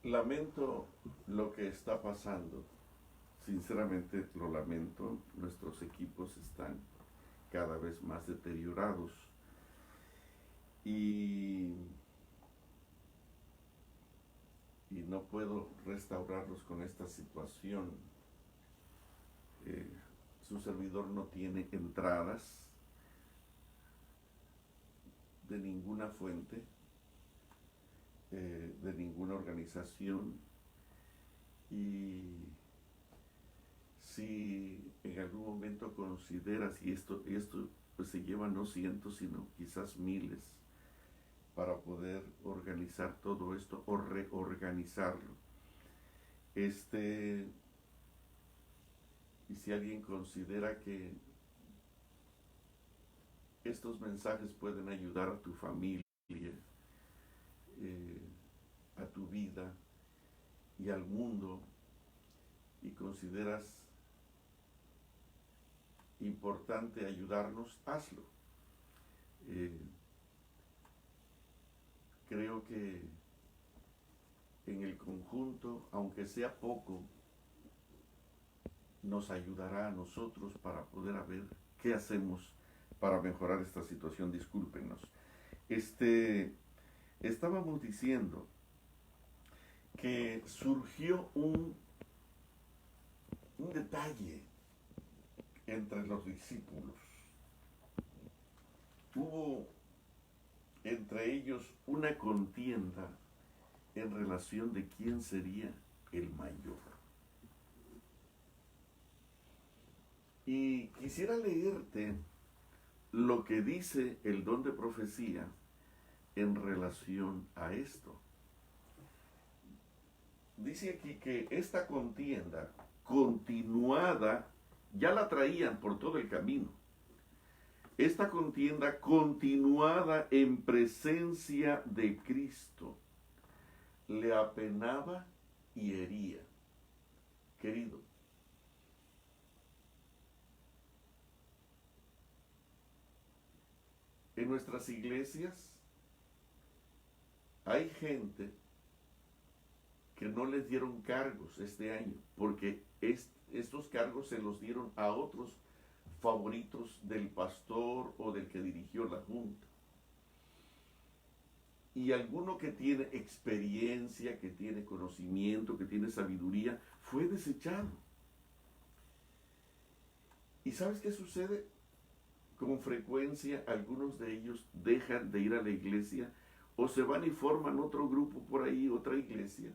Lamento lo que está pasando. Sinceramente lo lamento. Nuestros equipos están cada vez más deteriorados y, y no puedo restaurarlos con esta situación. Eh, su servidor no tiene entradas de ninguna fuente, de ninguna organización, y si en algún momento consideras, y esto pues se lleva no cientos, sino quizás miles, para poder organizar todo esto o reorganizarlo. Este, y si alguien considera que estos mensajes pueden ayudar a tu familia, eh, a tu vida y al mundo, y consideras importante ayudarnos, hazlo. Eh, Creo que en el conjunto, aunque sea poco, nos ayudará a nosotros para poder ver qué hacemos para mejorar esta situación. Discúlpenos. Este, Estábamos diciendo que surgió un detalle entre los discípulos. Hubo entre ellos una contienda en relación de quién sería el mayor. Y quisiera leerte lo que dice el don de profecía en relación a esto. Dice aquí que esta contienda continuada ya la traían por todo el camino. Esta contienda continuada en presencia de Cristo le apenaba y hería. Querido, en nuestras iglesias hay gente que no les dieron cargos este año, porque estos cargos se los dieron a otros favoritos del pastor o del que dirigió la junta. Y alguno que tiene experiencia, que tiene conocimiento, que tiene sabiduría, fue desechado. ¿Y sabes qué sucede? Con frecuencia algunos de ellos dejan de ir a la iglesia o se van y forman otro grupo por ahí, otra iglesia,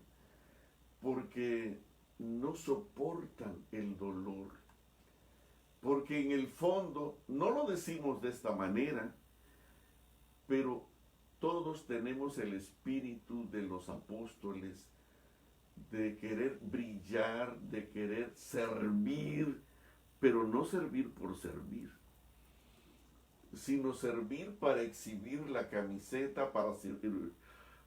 porque no soportan el dolor. Porque en el fondo, no lo decimos de esta manera, pero todos tenemos el espíritu de los apóstoles, de querer brillar, de querer servir, pero no servir por servir, sino servir para exhibir la camiseta, para servir.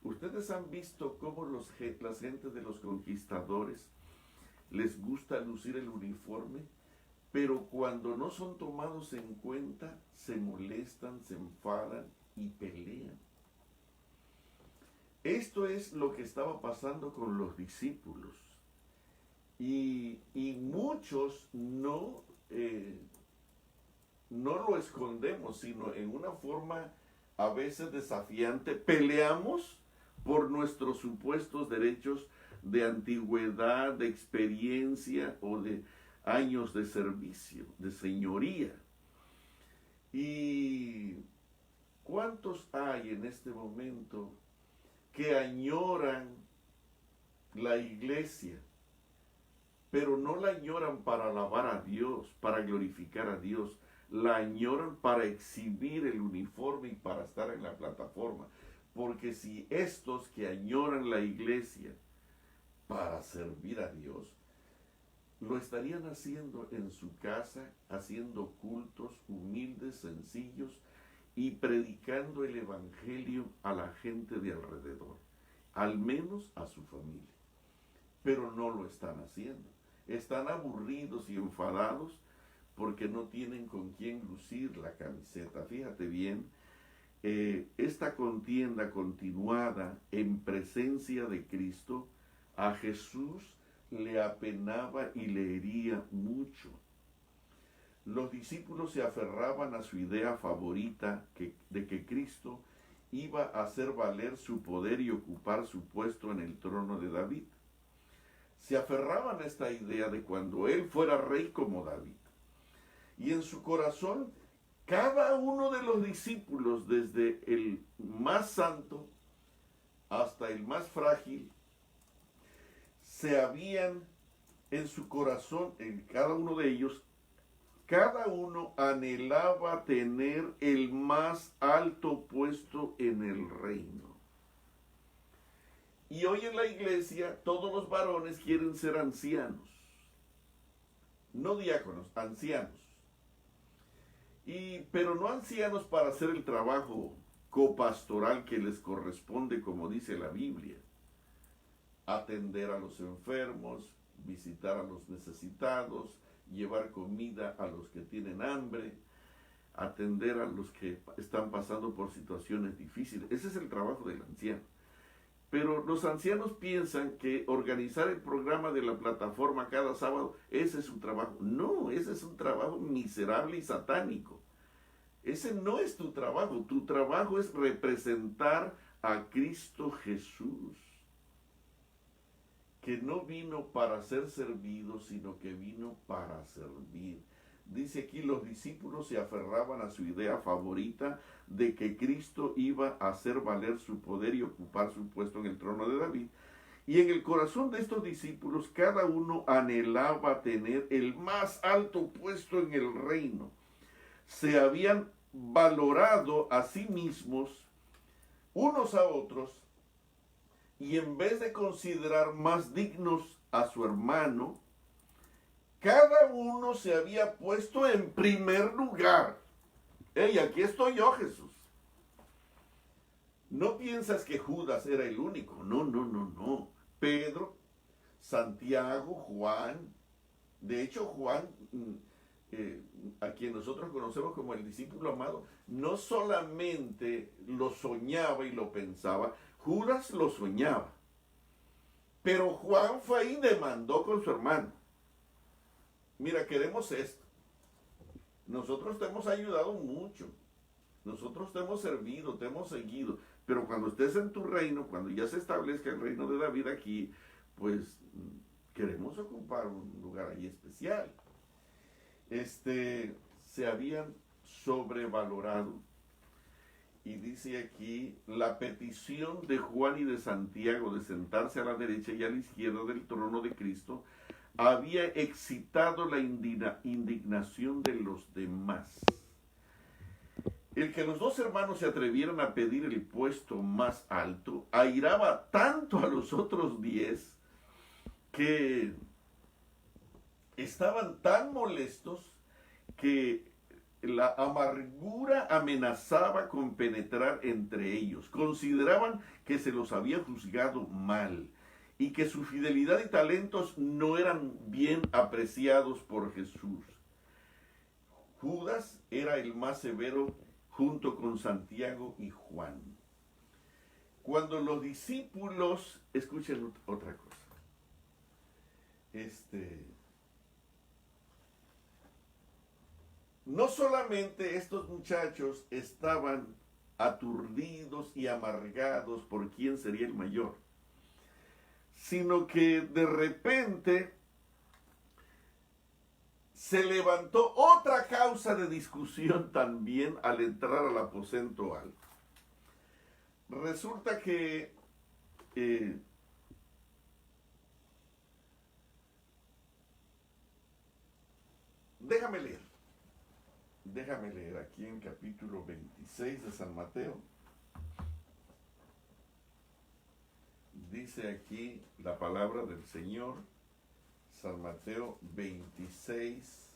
Ustedes han visto cómo las gentes de los conquistadores les gusta lucir el uniforme, pero cuando no son tomados en cuenta, se molestan, se enfadan y pelean. Esto es lo que estaba pasando con los discípulos. Y muchos no lo escondemos, sino en una forma a veces desafiante, peleamos por nuestros supuestos derechos de antigüedad, de experiencia o de años de servicio, de señoría. ¿Y cuántos hay en este momento que añoran la iglesia, pero no la añoran para alabar a Dios, para glorificar a Dios, la añoran para exhibir el uniforme y para estar en la plataforma? Porque si estos que añoran la iglesia para servir a Dios, lo estarían haciendo en su casa, haciendo cultos humildes, sencillos, y predicando el evangelio a la gente de alrededor, al menos a su familia. Pero no lo están haciendo. Están aburridos y enfadados porque no tienen con quién lucir la camiseta. Fíjate bien, esta contienda continuada en presencia de Cristo A Jesús le apenaba y le hería mucho. Los discípulos se aferraban a su idea favorita de que Cristo iba a hacer valer su poder y ocupar su puesto en el trono de David. Se aferraban a esta idea de cuando él fuera rey como David. Y en su corazón, cada uno de los discípulos, desde el más santo hasta el más frágil, se habían en su corazón, en cada uno de ellos, cada uno anhelaba tener el más alto puesto en el reino. Y hoy en la iglesia todos los varones quieren ser ancianos, no diáconos, ancianos. Pero no ancianos para hacer el trabajo copastoral que les corresponde, como dice la Biblia. Atender a los enfermos, visitar a los necesitados, llevar comida a los que tienen hambre, atender a los que están pasando por situaciones difíciles. Ese es el trabajo del anciano. Pero los ancianos piensan que organizar el programa de la plataforma cada sábado, ese es su trabajo. No, ese es un trabajo miserable y satánico. Ese no es tu trabajo. Tu trabajo es representar a Cristo Jesús, que no vino para ser servido, sino que vino para servir. Dice aquí, los discípulos se aferraban a su idea favorita de que Cristo iba a hacer valer su poder y ocupar su puesto en el trono de David. Y en el corazón de estos discípulos, cada uno anhelaba tener el más alto puesto en el reino. Se habían valorado a sí mismos, unos a otros, y en vez de considerar más dignos a su hermano, cada uno se había puesto en primer lugar. ¡Ey, aquí estoy yo, Jesús! No piensas que Judas era el único. No, no, no, no. Pedro, Santiago, Juan. De hecho, Juan, a quien nosotros conocemos como el discípulo amado, no solamente lo soñaba y lo pensaba, Judas lo soñaba. Pero Juan fue ahí y demandó con su hermano. Mira, queremos esto. Nosotros te hemos ayudado mucho. Nosotros te hemos servido, te hemos seguido. Pero cuando estés en tu reino, cuando ya se establezca el reino de David aquí, pues queremos ocupar un lugar ahí especial. Se habían sobrevalorado. Y dice aquí, la petición de Juan y de Santiago de sentarse a la derecha y a la izquierda del trono de Cristo había excitado la indignación de los demás. El que los dos hermanos se atrevieran a pedir el puesto más alto airaba tanto a los otros 10 que estaban tan molestos que la amargura amenazaba con penetrar entre ellos. Consideraban que se los había juzgado mal y que su fidelidad y talentos no eran bien apreciados por Jesús. Judas era el más severo junto con Santiago y Juan. Cuando los discípulos, escuchen otra cosa, no solamente estos muchachos estaban aturdidos y amargados por quién sería el mayor, sino que de repente se levantó otra causa de discusión también al entrar al aposento alto. Resulta que déjame leer aquí en capítulo 26 de San Mateo. Dice aquí la palabra del Señor, San Mateo 26,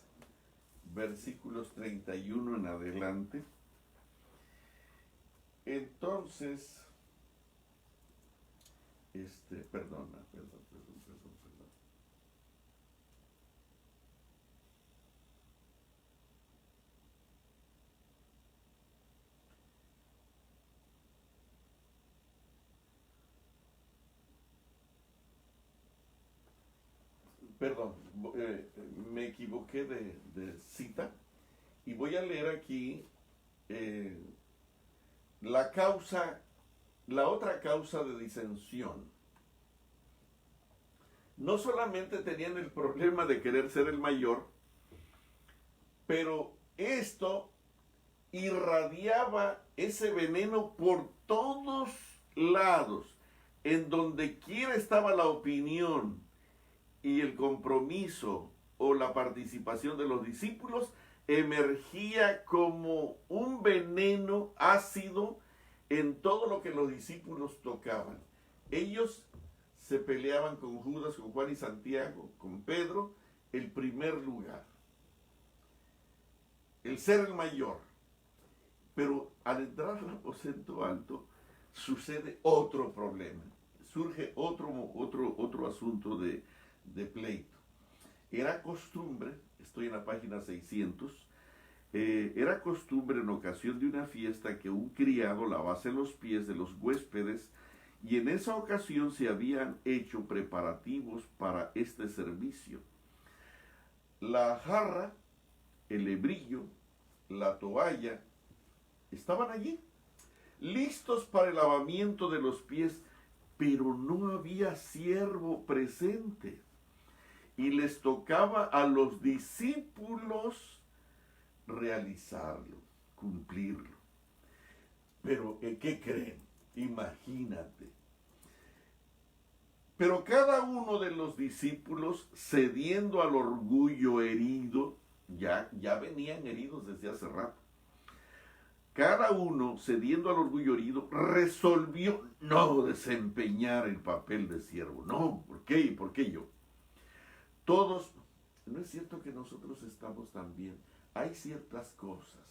versículos 31 en adelante. Entonces, perdón. perdón, me equivoqué de cita y voy a leer aquí la causa, la otra causa de disensión. No solamente tenían el problema de querer ser el mayor, pero esto irradiaba ese veneno por todos lados. En donde quiera estaba la opinión y el compromiso o la participación de los discípulos, emergía como un veneno ácido en todo lo que los discípulos tocaban. Ellos se peleaban con Judas, con Juan y Santiago, con Pedro, el primer lugar, el ser el mayor. Pero al entrar al aposento alto, sucede otro problema, surge otro asunto de pleito. Era costumbre, estoy en la página 600, era costumbre en ocasión de una fiesta que un criado lavase los pies de los huéspedes, y en esa ocasión se habían hecho preparativos para este servicio. La jarra, el hebrillo, la toalla, estaban allí, listos para el lavamiento de los pies, pero no había siervo presente. Y les tocaba a los discípulos realizarlo, cumplirlo. Pero, ¿qué creen? Imagínate. Pero cada uno de los discípulos, cediendo al orgullo herido, ya venían heridos desde hace rato. Cada uno, cediendo al orgullo herido, resolvió no desempeñar el papel de siervo. No, ¿por qué? ¿Y por qué yo? Todos, ¿no es cierto que nosotros estamos también? Hay ciertas cosas,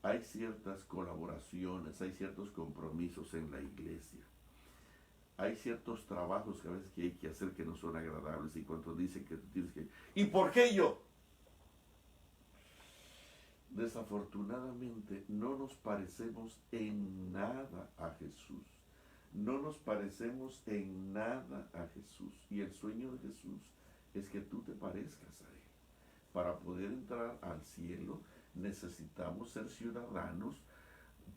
hay ciertas colaboraciones, hay ciertos compromisos en la iglesia. Hay ciertos trabajos que a veces que hay que hacer que no son agradables, y cuando dicen que tú tienes que... ¿Y por qué yo? Desafortunadamente no nos parecemos en nada a Jesús. No nos parecemos en nada a Jesús. Y el sueño de Jesús es que tú te parezcas a Él. Para poder entrar al cielo necesitamos ser ciudadanos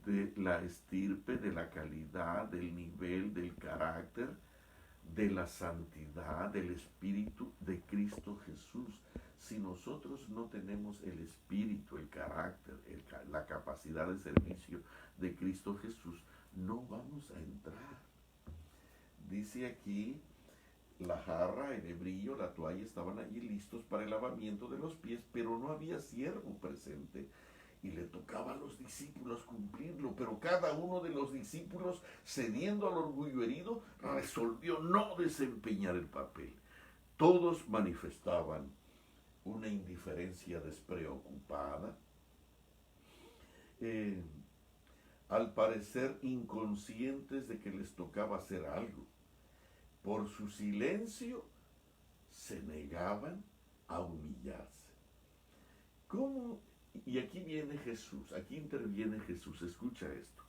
de la estirpe, de la calidad, del nivel, del carácter, de la santidad, del espíritu de Cristo Jesús. Si nosotros no tenemos el espíritu, el carácter, la capacidad de servicio de Cristo Jesús, no vamos a entrar. Dice aquí, la jarra, el hebrillo, la toalla estaban allí listos para el lavamiento de los pies, pero no había siervo presente. Y le tocaba a los discípulos cumplirlo, pero cada uno de los discípulos, cediendo al orgullo herido, resolvió no desempeñar el papel. Todos manifestaban una indiferencia despreocupada, al parecer inconscientes de que les tocaba hacer algo. Por su silencio se negaban a humillarse. ¿Cómo? Y aquí viene Jesús, aquí interviene Jesús. Escucha esto,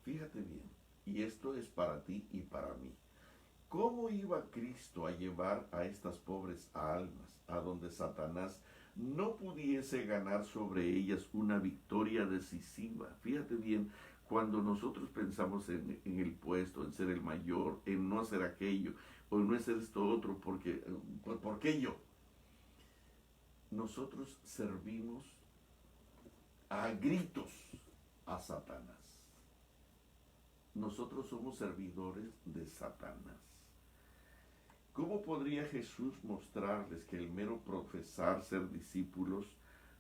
fíjate bien, y esto es para ti y para mí. ¿Cómo iba Cristo a llevar a estas pobres almas a donde Satanás no pudiese ganar sobre ellas una victoria decisiva? Fíjate bien, cuando nosotros pensamos en el puesto, en ser el mayor, en no hacer aquello, o en no hacer esto otro, ¿por qué yo? Nosotros servimos a gritos a Satanás. Nosotros somos servidores de Satanás. ¿Cómo podría Jesús mostrarles que el mero profesar ser discípulos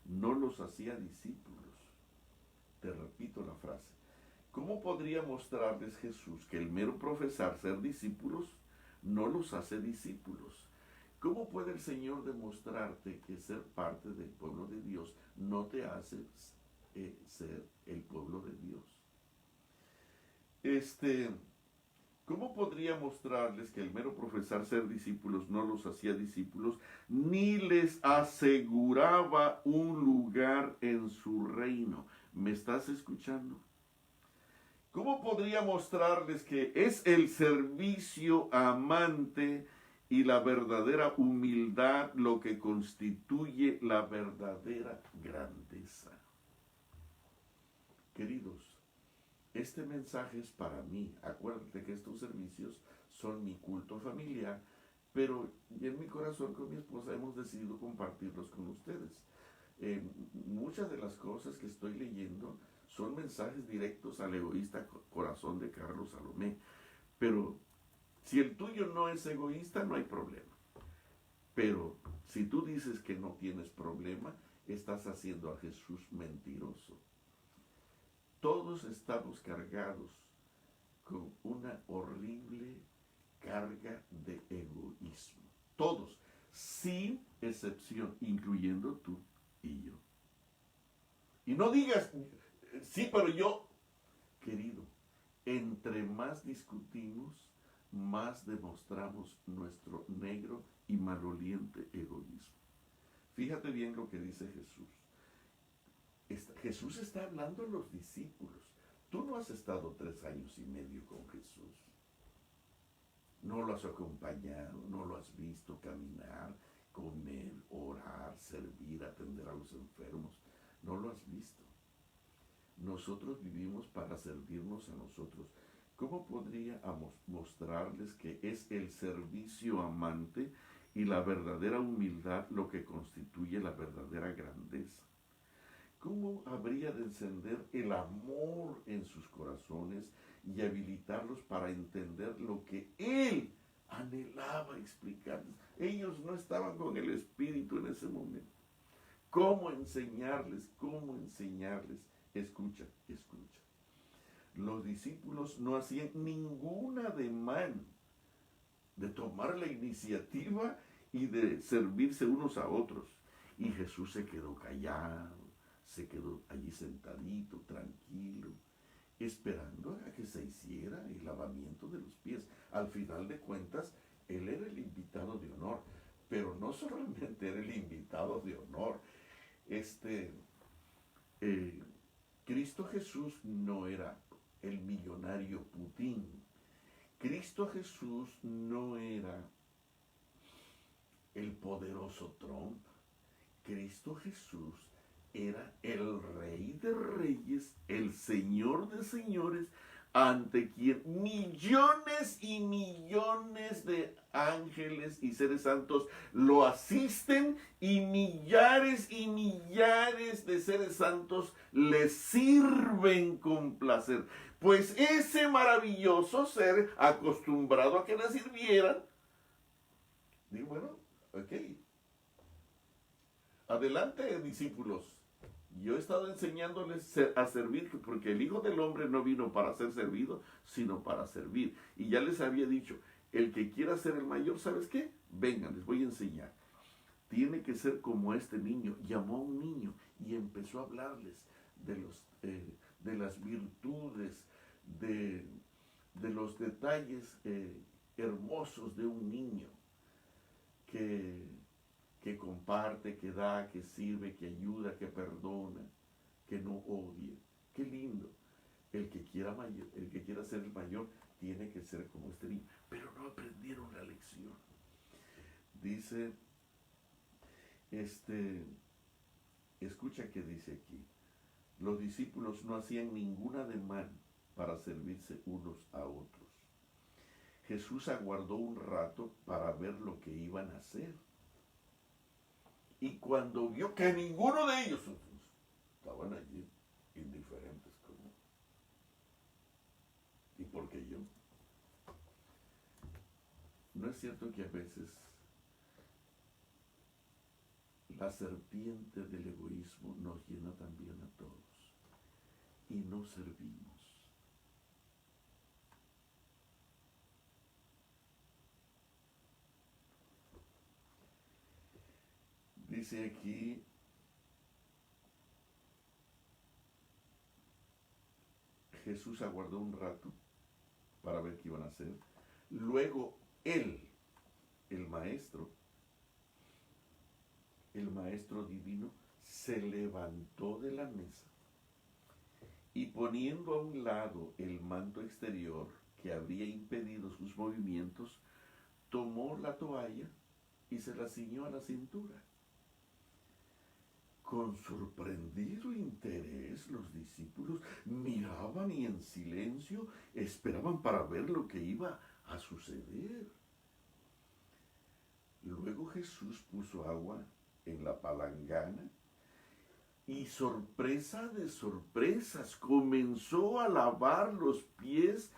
no los hacía discípulos? Te repito la frase. ¿Cómo podría mostrarles Jesús que el mero profesar ser discípulos no los hace discípulos? ¿Cómo puede el Señor demostrarte que ser parte del pueblo de Dios no te hace ser el pueblo de Dios? ¿Cómo podría mostrarles que el mero profesar ser discípulos no los hacía discípulos, ni les aseguraba un lugar en su reino? ¿Me estás escuchando? ¿Cómo podría mostrarles que es el servicio amante y la verdadera humildad lo que constituye la verdadera grandeza. Queridos, este mensaje es para mí. Acuérdate que estos servicios son mi culto familiar, pero en mi corazón con mi esposa hemos decidido compartirlos con ustedes. Muchas de las cosas que estoy leyendo son mensajes directos al egoísta corazón de Carlos Salomé, pero si el tuyo no es egoísta, no hay problema. Pero si tú dices que no tienes problema, estás haciendo a Jesús mentiroso. Todos estamos cargados con una horrible carga de egoísmo. Todos, sin excepción, incluyendo tú y yo. Y no digas, sí, pero yo, querido, entre más discutimos, más demostramos nuestro negro y maloliente egoísmo. Fíjate bien lo que dice Jesús. Jesús está hablando a los discípulos. Tú no has estado 3 años y medio con Jesús. No lo has acompañado, no lo has visto caminar, comer, orar, servir, atender a los enfermos. No lo has visto. Nosotros vivimos para servirnos a nosotros. ¿Cómo podríamos mostrarles que es el servicio amante y la verdadera humildad lo que constituye la verdadera grandeza? ¿Cómo habría de encender el amor en sus corazones y habilitarlos para entender lo que Él anhelaba explicarles? Ellos no estaban con el Espíritu en ese momento. ¿Cómo enseñarles? ¿Cómo enseñarles? Escucha, escucha. Los discípulos no hacían ningún ademán de tomar la iniciativa y de servirse unos a otros. Y Jesús se quedó callado, se quedó allí sentadito, tranquilo, esperando a que se hiciera el lavamiento de los pies. Al final de cuentas, Él era el invitado de honor, pero no solamente era el invitado de honor. Cristo Jesús no era el millonario Putin. Cristo Jesús no era el poderoso Trump. Cristo Jesús era el Rey de Reyes, el Señor de Señores, ante quien millones y millones de ángeles y seres santos lo asisten y millares de seres santos le sirven con placer. Pues ese maravilloso ser, acostumbrado a que le sirvieran, digo, bueno, ok, adelante, discípulos. Yo he estado enseñándoles a servir, porque el Hijo del Hombre no vino para ser servido, sino para servir. Y ya les había dicho, el que quiera ser el mayor, ¿sabes qué? Vengan, les voy a enseñar. Tiene que ser como este niño. Llamó a un niño y empezó a hablarles de las virtudes, de los detalles hermosos de un niño que comparte, que da, que sirve, que ayuda, que perdona, que no odia. Qué lindo. El que quiera ser el mayor tiene que ser como este niño. Pero no aprendieron la lección. Dice, escucha que dice aquí. Los discípulos no hacían ningún ademán para servirse unos a otros. Jesús aguardó un rato para ver lo que iban a hacer. Y cuando vio que ninguno de ellos estaban allí indiferentes como, ¿y por qué yo? ¿No es cierto que a veces la serpiente del egoísmo nos llena también a todos y no servimos? Dice aquí, Jesús aguardó un rato para ver qué iban a hacer. Luego él, el maestro divino, se levantó de la mesa y poniendo a un lado el manto exterior que habría impedido sus movimientos, tomó la toalla y se la ciñó a la cintura. Con sorprendido interés los discípulos miraban y en silencio esperaban para ver lo que iba a suceder. Luego Jesús puso agua en la palangana y, sorpresa de sorpresas, comenzó a lavar los pies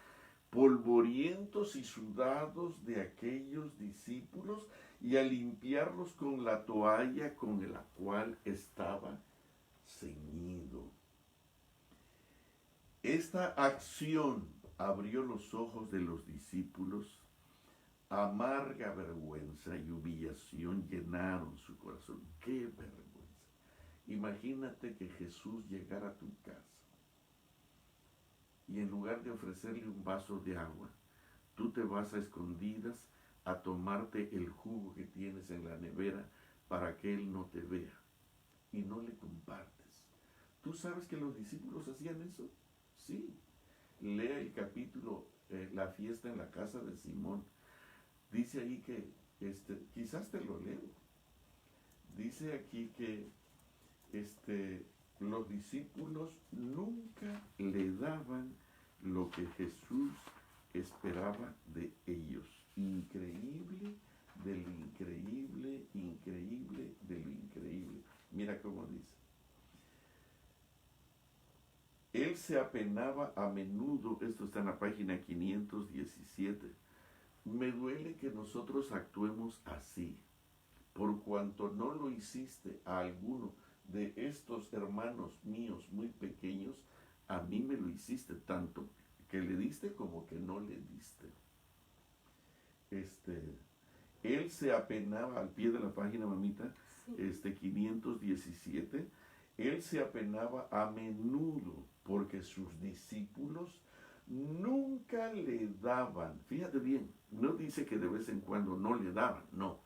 polvorientos y sudados de aquellos discípulos y a limpiarlos con la toalla con la cual estaba ceñido. Esta acción abrió los ojos de los discípulos. Amarga vergüenza y humillación llenaron su corazón. ¡Qué vergüenza! Imagínate que Jesús llegara a tu casa y en lugar de ofrecerle un vaso de agua, tú te vas a escondidas a tomarte el jugo que tienes en la nevera para que Él no te vea y no le compartes. ¿Tú sabes que los discípulos hacían eso? Sí. Lea el capítulo, la fiesta en la casa de Simón. Dice ahí que, quizás te lo leo. Dice aquí que los discípulos nunca le daban lo que Jesús esperaba de ellos. Increíble de lo increíble, increíble de lo increíble. Mira cómo dice. Él se apenaba a menudo, esto está en la página 517. Me duele que nosotros actuemos así, por cuanto no lo hiciste a alguno de estos hermanos míos muy pequeños, a mí me lo hiciste, tanto que le diste como que no le diste. Él se apenaba, al pie de la página, mamita, sí. 517, él se apenaba a menudo porque sus discípulos nunca le daban. Fíjate bien, no dice que de vez en cuando no le daban, no.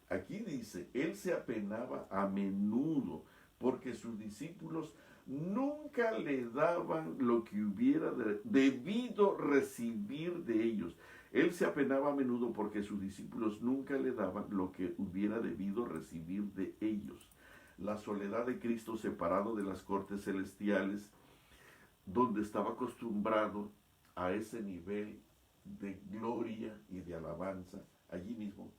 Aquí dice, él se apenaba a menudo porque sus discípulos nunca le daban lo que hubiera debido recibir de ellos. Él se apenaba a menudo porque sus discípulos nunca le daban lo que hubiera debido recibir de ellos. La soledad de Cristo separado de las cortes celestiales, donde estaba acostumbrado a ese nivel de gloria y de alabanza, allí mismo,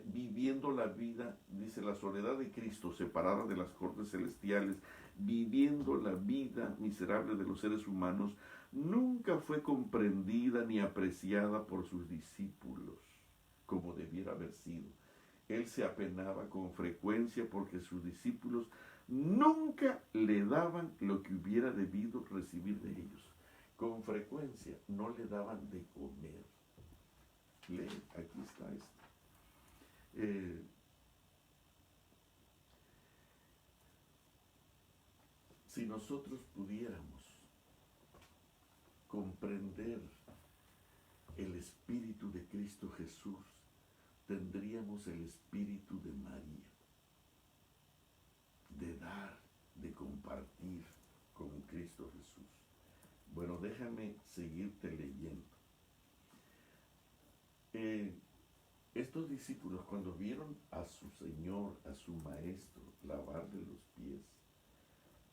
viviendo la vida, dice, la soledad de Cristo separada de las cortes celestiales, viviendo la vida miserable de los seres humanos, nunca fue comprendida ni apreciada por sus discípulos como debiera haber sido. Él se apenaba con frecuencia porque sus discípulos nunca le daban lo que hubiera debido recibir de ellos. Con frecuencia no le daban de comer. Lee, aquí está esto. Si nosotros pudiéramos comprender el espíritu de Cristo Jesús, tendríamos el espíritu de María, de dar, de compartir con Cristo Jesús. Bueno, déjame seguirte leyendo. Estos discípulos, cuando vieron a su Señor, a su Maestro, lavarle los pies,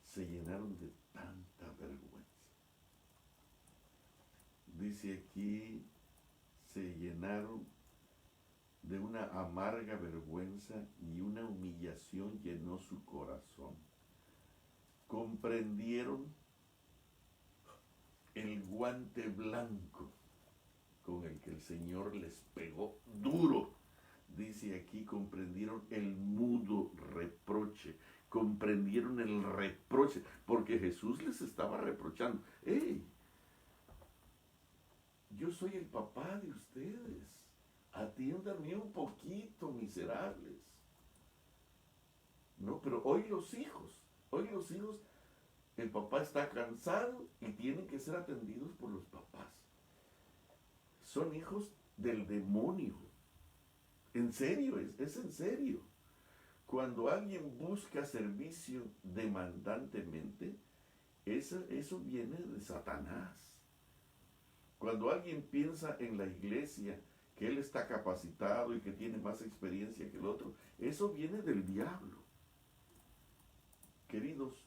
se llenaron de tanta vergüenza. Dice aquí, se llenaron de una amarga vergüenza y una humillación llenó su corazón. Comprendieron el guante blanco con el que el Señor les pegó duro. Dice aquí, comprendieron el mudo reproche, comprendieron el reproche, porque Jesús les estaba reprochando. ¡Hey! Yo soy el papá de ustedes. Atiéndanme un poquito, miserables. No, pero hoy los hijos, el papá está cansado y tienen que ser atendidos por los papás. Son hijos del demonio. En serio, es en serio. Cuando alguien busca servicio demandantemente, eso viene de Satanás. Cuando alguien piensa en la iglesia que él está capacitado y que tiene más experiencia que el otro. Eso viene del diablo. Queridos,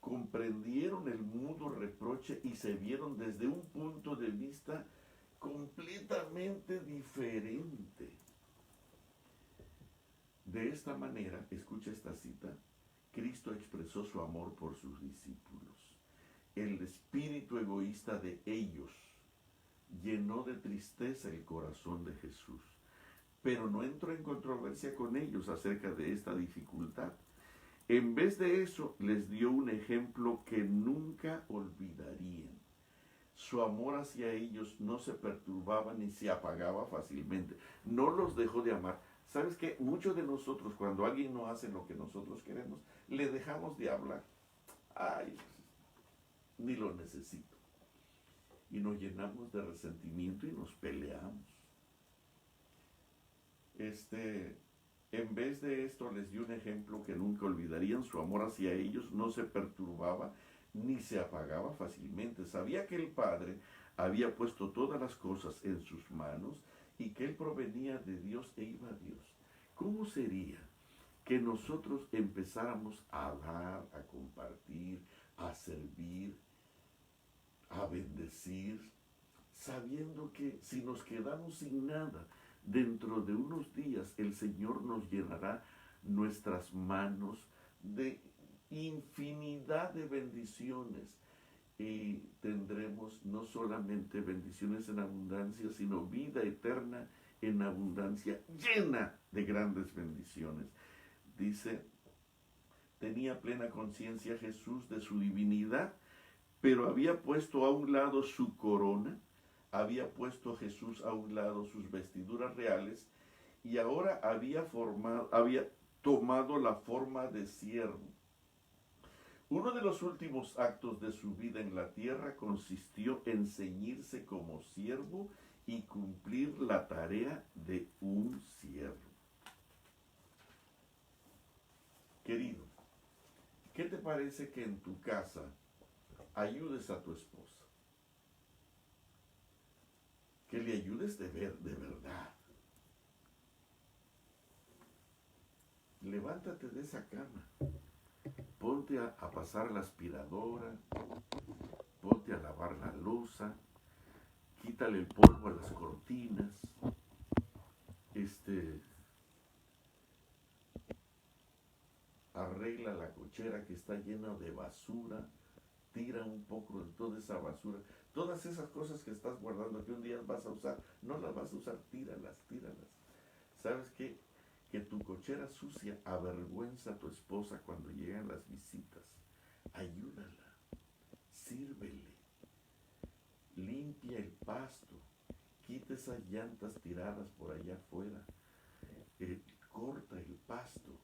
comprendieron el mudo reproche y se vieron desde un punto de vista completamente diferente. De esta manera, escucha esta cita, Cristo expresó su amor por sus discípulos. El espíritu egoísta de ellos llenó de tristeza el corazón de Jesús, pero no entró en controversia con ellos acerca de esta dificultad. En vez de eso, les dio un ejemplo que nunca olvidarían. Su amor hacia ellos no se perturbaba ni se apagaba fácilmente. No los dejó de amar. ¿Sabes qué? Muchos de nosotros, cuando alguien no hace lo que nosotros queremos, le dejamos de hablar. Ay, ni lo necesito. Y nos llenamos de resentimiento y nos peleamos. En vez de esto les dio un ejemplo que nunca olvidarían. Su amor hacia ellos no se perturbaba ni se apagaba fácilmente. Sabía que el Padre había puesto todas las cosas en sus manos y que Él provenía de Dios e iba a Dios. ¿Cómo sería que nosotros empezáramos a dar, a compartir, a servir, a bendecir, sabiendo que si nos quedamos sin nada, dentro de unos días el Señor nos llenará nuestras manos de infinidad de bendiciones y tendremos no solamente bendiciones en abundancia, sino vida eterna en abundancia, llena de grandes bendiciones? Dice, tenía plena conciencia Jesús de su divinidad, pero había puesto a un lado su corona, había puesto Jesús a un lado sus vestiduras reales y ahora había tomado la forma de siervo. Uno de los últimos actos de su vida en la tierra consistió en ceñirse como siervo y cumplir la tarea de un siervo. Querido, ¿qué te parece que en tu casa ayudes a tu esposa? Que le ayudes de verdad. Levántate de esa cama. Ponte a pasar la aspiradora. Ponte a lavar la loza. Quítale el polvo a las cortinas. Arregla la cochera que está llena de basura. Tira un poco de toda esa basura. Todas esas cosas que estás guardando que un día vas a usar, no las vas a usar, tíralas. ¿Sabes qué? Que tu cochera sucia avergüenza a tu esposa cuando llegan las visitas. Ayúdala, sírvele, limpia el pasto, quita esas llantas tiradas por allá afuera, corta el pasto,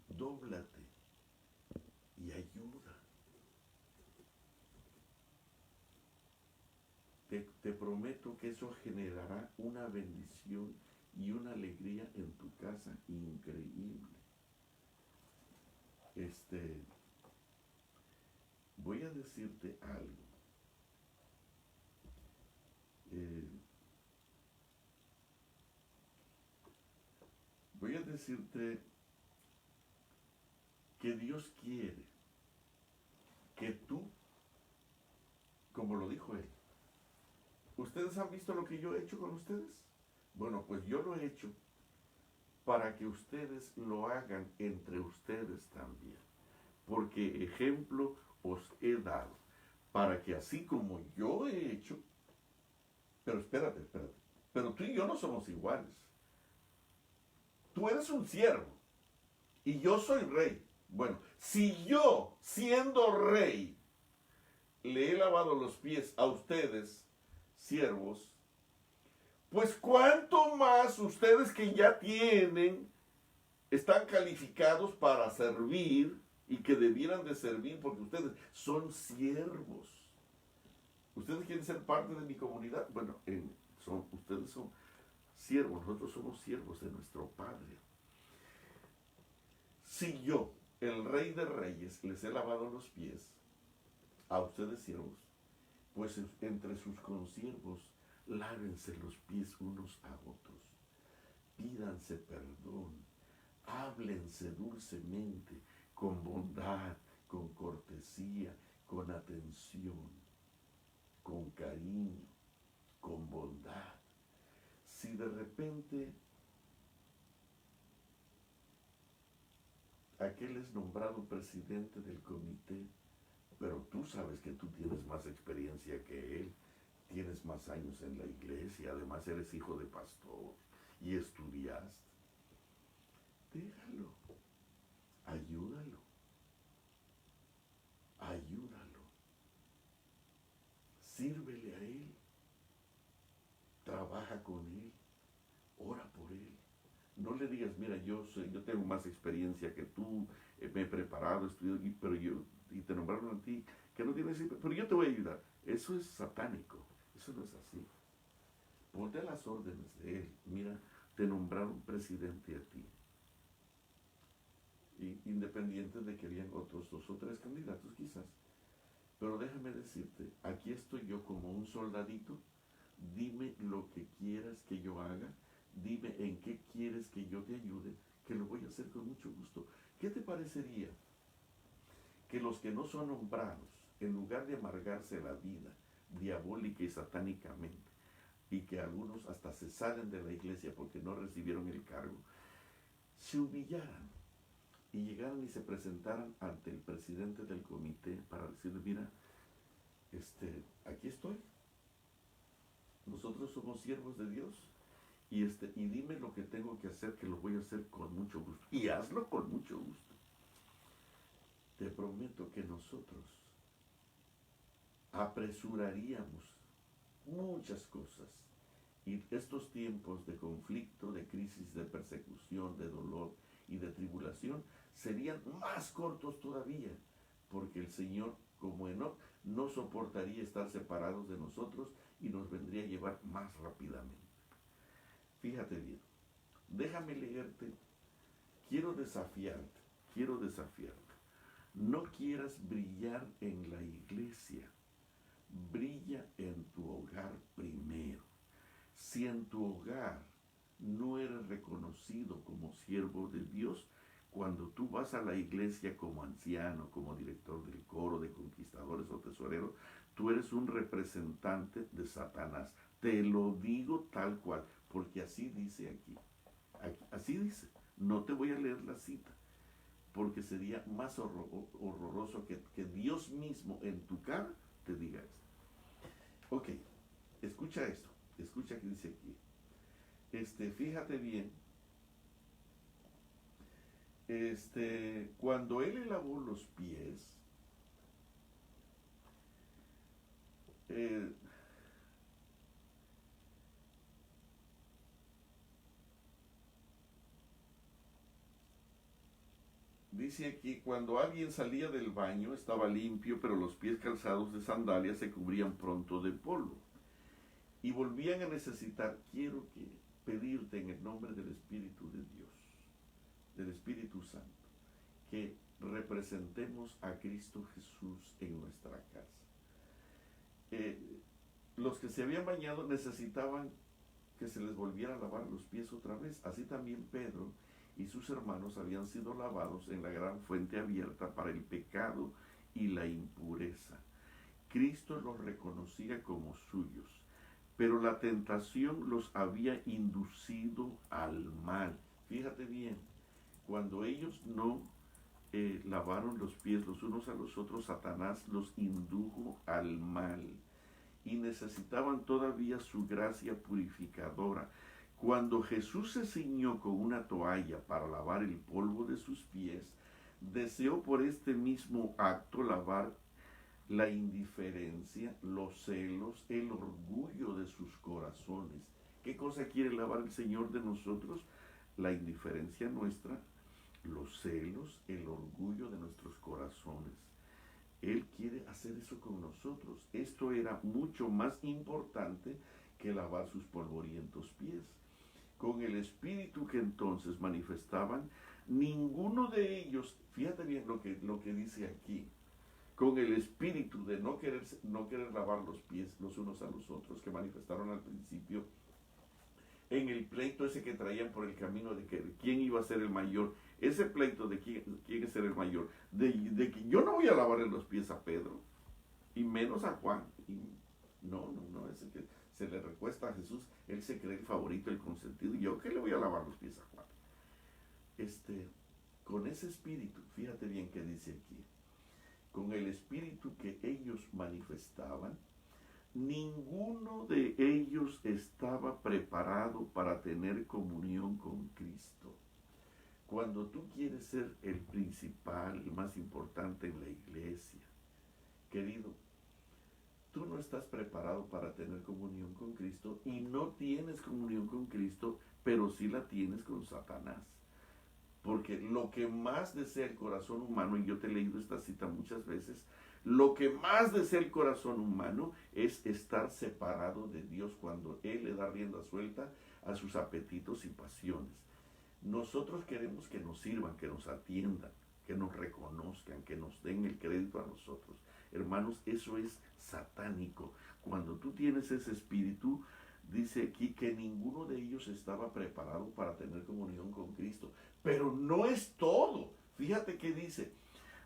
dóblate y ayuda. Te prometo que eso generará una bendición y una alegría en tu casa increíble. Voy a decirte algo. Voy a decirte que Dios quiere que tú, como lo dijo Él, ¿ustedes han visto lo que yo he hecho con ustedes? Bueno, pues yo lo he hecho para que ustedes lo hagan entre ustedes también. Porque ejemplo os he dado, para que así como yo he hecho, pero espérate, pero tú y yo no somos iguales. Tú eres un siervo y yo soy rey. Bueno, si yo, siendo rey, le he lavado los pies a ustedes, siervos, pues cuánto más ustedes que ya están calificados para servir y que debieran de servir porque ustedes son siervos. ¿Ustedes quieren ser parte de mi comunidad? Bueno, ustedes son siervos, nosotros somos siervos de nuestro Padre. Si yo, el Rey de Reyes, les he lavado los pies a ustedes siervos, pues entre sus consiervos lávense los pies unos a otros, pídanse perdón, háblense dulcemente, con bondad, con cortesía, con atención, con cariño, con bondad. Si de repente aquel es nombrado presidente del comité, pero tú sabes que tú tienes más experiencia que él, tienes más años en la iglesia, además eres hijo de pastor y estudiaste, déjalo, ayúdalo, ayúdalo, sírvele a él, trabaja con él, ora por él. No le digas, mira, yo tengo más experiencia que tú, me he preparado, estudiado, y te nombraron a ti, que no tienes, pero yo te voy a ayudar. Eso es satánico, eso no es así. Ponte a las órdenes de él. Mira, te nombraron presidente a ti. Independiente de que habían otros 2 o 3 candidatos quizás. Pero déjame decirte, aquí estoy yo como un soldadito. Dime lo que quieras que yo haga. Dime en qué quieres que yo te ayude, que lo voy a hacer con mucho gusto. ¿Qué te parecería que los que no son nombrados, en lugar de amargarse la vida diabólica y satánicamente, y que algunos hasta se salen de la iglesia porque no recibieron el cargo, se humillaran y llegaran y se presentaran ante el presidente del comité para decirle, mira, aquí estoy, nosotros somos siervos de Dios, y dime lo que tengo que hacer, que lo voy a hacer con mucho gusto, y hazlo con mucho gusto. Te prometo que nosotros apresuraríamos muchas cosas. Y estos tiempos de conflicto, de crisis, de persecución, de dolor y de tribulación serían más cortos todavía, porque el Señor, como Enoc, no soportaría estar separados de nosotros y nos vendría a llevar más rápidamente. Fíjate bien, déjame leerte, quiero desafiarte. No quieras brillar en la iglesia, brilla en tu hogar primero. Si en tu hogar no eres reconocido como siervo de Dios, cuando tú vas a la iglesia como anciano, como director del coro, de conquistadores o tesorero, tú eres un representante de Satanás. Te lo digo tal cual, porque así dice aquí. Así dice. No te voy a leer la cita, porque sería más horroroso que Dios mismo en tu cara te diga esto. Ok, escucha esto. Escucha que dice aquí. Fíjate bien. Cuando él le lavó los pies, dice aquí, cuando alguien salía del baño estaba limpio, pero los pies calzados de sandalias se cubrían pronto de polvo. Y volvían a necesitar, quiero pedirte en el nombre del Espíritu de Dios, del Espíritu Santo, que representemos a Cristo Jesús en nuestra casa. Los que se habían bañado necesitaban que se les volviera a lavar los pies otra vez. Así también Pedro y sus hermanos habían sido lavados en la gran fuente abierta para el pecado y la impureza. Cristo los reconocía como suyos, pero la tentación los había inducido al mal. Fíjate bien, cuando ellos no lavaron los pies los unos a los otros, Satanás los indujo al mal y necesitaban todavía su gracia purificadora. Cuando Jesús se ciñó con una toalla para lavar el polvo de sus pies, deseó por este mismo acto lavar la indiferencia, los celos, el orgullo de sus corazones. ¿Qué cosa quiere lavar el Señor de nosotros? La indiferencia nuestra, los celos, el orgullo de nuestros corazones. Él quiere hacer eso con nosotros. Esto era mucho más importante que lavar sus polvorientos pies. Con el espíritu que entonces manifestaban, ninguno de ellos, fíjate bien lo que dice aquí, con el espíritu de no querer lavar los pies los unos a los otros, que manifestaron al principio en el pleito ese que traían por el camino de que quién iba a ser el mayor. Ese pleito de quién es ser el mayor, de que yo no voy a lavarle los pies a Pedro, y menos a Juan. Y no, ese que se le recuesta a Jesús, él se cree el favorito, el consentido, y yo que le voy a lavar los pies a Juan. Con ese espíritu, fíjate bien que dice aquí, con el espíritu que ellos manifestaban, ninguno de ellos estaba preparado para tener comunión con Cristo. Cuando tú quieres ser el principal, el más importante en la iglesia, querido, tú no estás preparado para tener comunión con Cristo y no tienes comunión con Cristo, pero sí la tienes con Satanás. Porque lo que más desea el corazón humano, y yo te he leído esta cita muchas veces, lo que más desea el corazón humano es estar separado de Dios cuando Él le da rienda suelta a sus apetitos y pasiones. Nosotros queremos que nos sirvan, que nos atiendan, que nos reconozcan, que nos den el crédito a nosotros. Hermanos, eso es satánico. Cuando tú tienes ese espíritu, dice aquí que ninguno de ellos estaba preparado para tener comunión con Cristo. Pero no es todo. Fíjate que dice,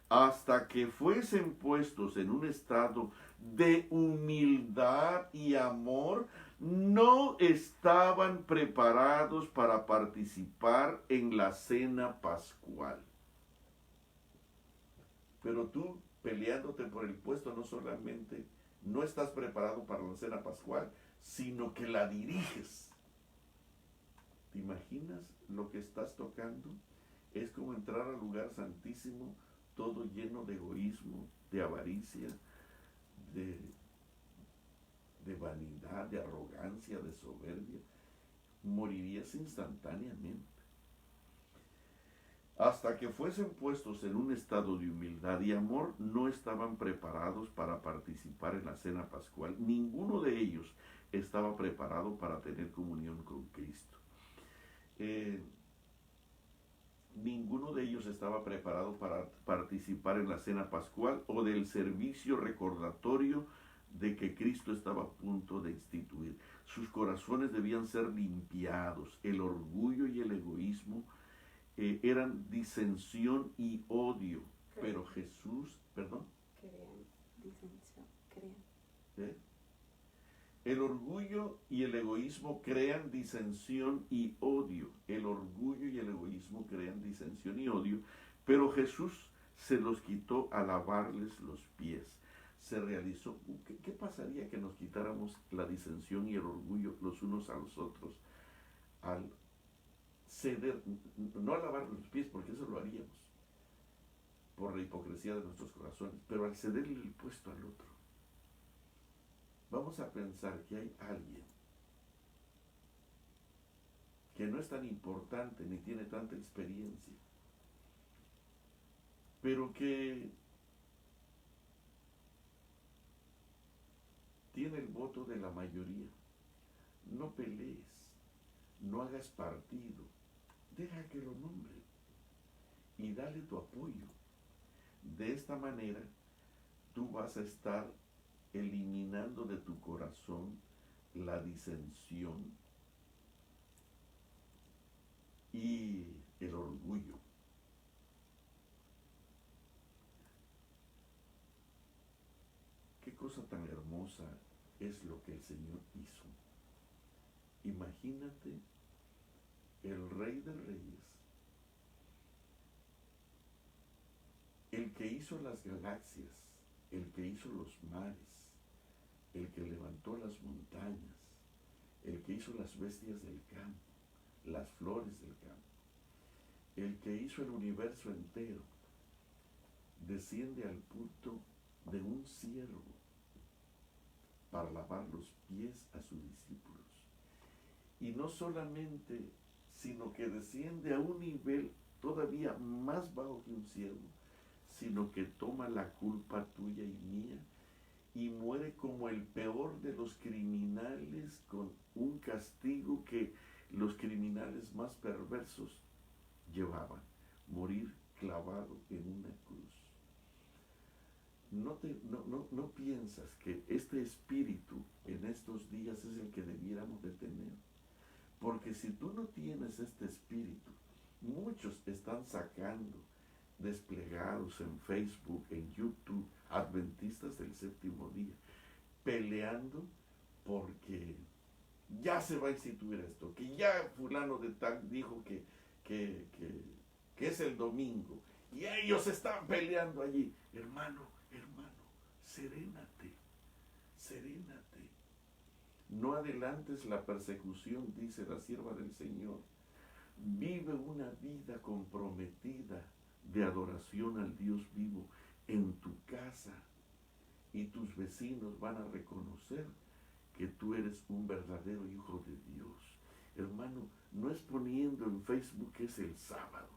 hasta que fuesen puestos en un estado de humildad y amor, no estaban preparados para participar en la cena pascual. Pero tú, peleándote por el puesto, no solamente no estás preparado para la cena pascual, sino que la diriges. ¿Te imaginas lo que estás tocando? Es como entrar al lugar santísimo, todo lleno de egoísmo, de avaricia, de vanidad, de arrogancia, de soberbia. Morirías instantáneamente. Hasta que fuesen puestos en un estado de humildad y amor, no estaban preparados para participar en la cena pascual. Ninguno de ellos estaba preparado para tener comunión con Cristo. Ninguno de ellos estaba preparado para participar en la cena pascual o del servicio recordatorio de que Cristo estaba a punto de instituir. Sus corazones debían ser limpiados. El orgullo y el egoísmo eran disensión y odio. Pero Jesús, perdón. Crean. El orgullo y el egoísmo crean disensión y odio. El orgullo y el egoísmo crean disensión y odio. Pero Jesús se los quitó a lavarles los pies. Se realizó. ¿Qué pasaría que nos quitáramos la disensión y el orgullo los unos a los otros al ceder, no a lavar los pies, porque eso lo haríamos por la hipocresía de nuestros corazones, pero al cederle el puesto al otro? Vamos a pensar que hay alguien que no es tan importante ni tiene tanta experiencia, pero que tiene el voto de la mayoría. No pelees, no hagas partido, deja que lo nombre y dale tu apoyo. De esta manera, tú vas a estar eliminando de tu corazón la disensión y el orgullo. Qué cosa tan hermosa es lo que el Señor hizo. Imagínate el Rey de Reyes, el que hizo las galaxias, el que hizo los mares, el que levantó las montañas, el que hizo las bestias del campo, las flores del campo, el que hizo el universo entero, desciende al punto de un siervo para lavar los pies a sus discípulos. Y no solamente, sino que desciende a un nivel todavía más bajo que un siervo, sino que toma la culpa tuya y mía y muere como el peor de los criminales, con un castigo que los criminales más perversos llevaban: morir clavado en una cruz. no piensas que este espíritu en estos días es el que debiéramos de tener. Porque si tú no tienes este espíritu, muchos están sacando desplegados en Facebook, en YouTube, adventistas del séptimo día, peleando porque ya se va a instituir esto, que ya fulano de tal dijo que es el domingo, y ellos están peleando allí. Hermano, serénate, serénate. No adelantes la persecución, dice la sierva del Señor. Vive una vida comprometida de adoración al Dios vivo en tu casa, y tus vecinos van a reconocer que tú eres un verdadero hijo de Dios. Hermano, no es poniendo en Facebook que es el sábado.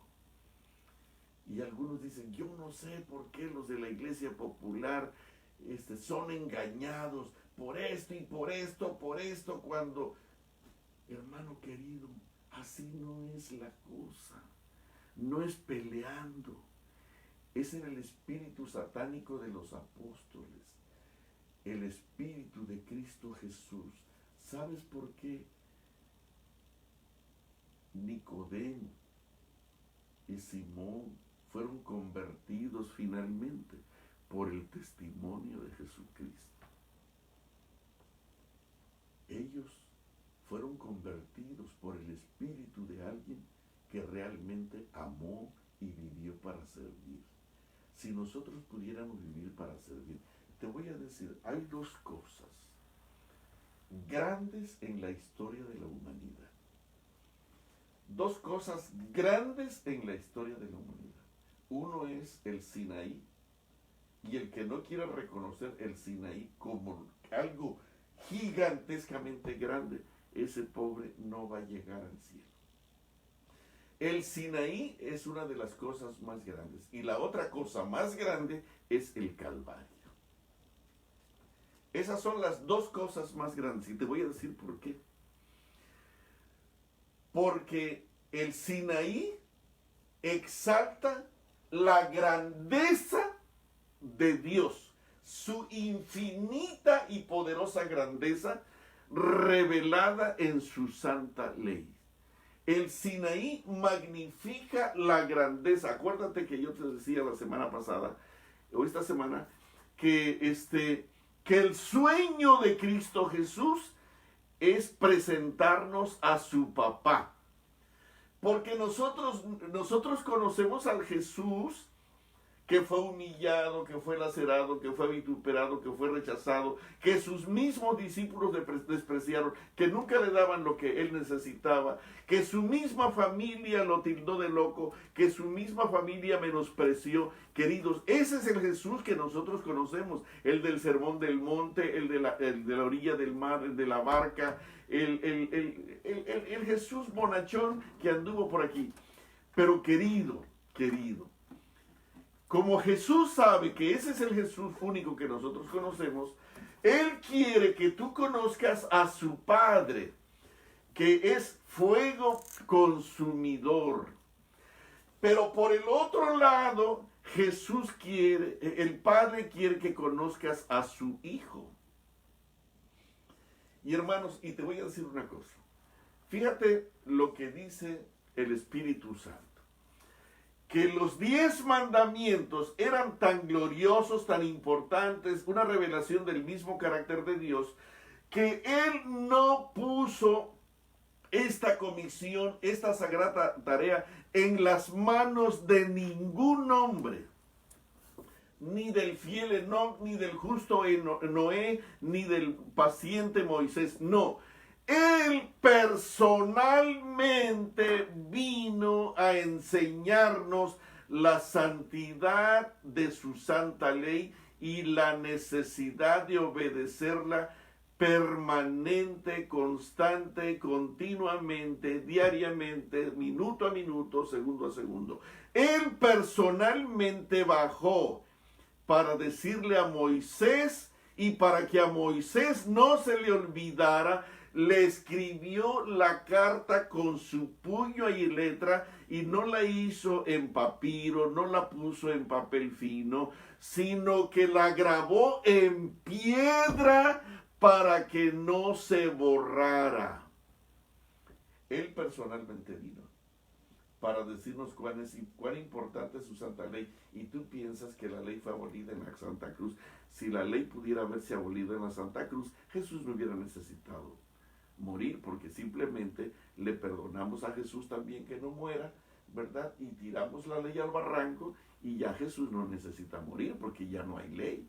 Y algunos dicen, yo no sé por qué los de la iglesia popular son engañados por esto y por esto, cuando, hermano querido, así no es la cosa. No es peleando. Ese era el espíritu satánico de los apóstoles. El espíritu de Cristo Jesús. ¿Sabes por qué Nicodemo y Simón fueron convertidos finalmente? Por el testimonio de Jesucristo. Ellos fueron convertidos por el espíritu de alguien que realmente amó y vivió para servir. Si nosotros pudiéramos vivir para servir, te voy a decir, hay dos cosas grandes en la historia de la humanidad. Dos cosas grandes en la historia de la humanidad. Uno es el Sinaí, y el que no quiera reconocer el Sinaí como algo gigantescamente grande, ese pobre no va a llegar al cielo. El Sinaí es una de las cosas más grandes, y la otra cosa más grande es el Calvario. Esas son las dos cosas más grandes, y te voy a decir por qué. Porque el Sinaí exalta la grandeza de Dios, su infinita y poderosa grandeza revelada en su santa ley. El Sinaí magnifica la grandeza. Acuérdate que yo te decía la semana pasada, o esta semana, que el sueño de Cristo Jesús es presentarnos a su papá. Porque nosotros conocemos al Jesús que fue humillado, que fue lacerado, que fue vituperado, que fue rechazado, que sus mismos discípulos despreciaron, que nunca le daban lo que él necesitaba, que su misma familia lo tildó de loco, que su misma familia menospreció. Queridos, ese es el Jesús que nosotros conocemos, el del Sermón del Monte, el de la orilla del mar, el de la barca, el Jesús bonachón que anduvo por aquí. Pero querido, como Jesús sabe que ese es el Jesús único que nosotros conocemos, Él quiere que tú conozcas a su Padre, que es fuego consumidor. Pero por el otro lado, el Padre quiere que conozcas a su Hijo. Y hermanos, y te voy a decir una cosa. Fíjate lo que dice el Espíritu Santo. Que los 10 mandamientos eran tan gloriosos, tan importantes, una revelación del mismo carácter de Dios, que Él no puso esta comisión, esta sagrada tarea, en las manos de ningún hombre, ni del fiel Enoc, ni del justo Noé, ni del paciente Moisés, no. Él personalmente vino a enseñarnos la santidad de su santa ley y la necesidad de obedecerla permanente, constante, continuamente, diariamente, minuto a minuto, segundo a segundo. Él personalmente bajó para decirle a Moisés, y para que a Moisés no se le olvidara, le escribió la carta con su puño y letra, y no la hizo en papiro, no la puso en papel fino, sino que la grabó en piedra para que no se borrara. Él personalmente vino para decirnos cuán importante es su santa ley. Y tú piensas que la ley fue abolida en la Santa Cruz. Si la ley pudiera haberse abolido en la Santa Cruz, Jesús no hubiera necesitado morir, porque simplemente le perdonamos a Jesús también que no muera, ¿verdad? Y tiramos la ley al barranco y ya Jesús no necesita morir porque ya no hay ley.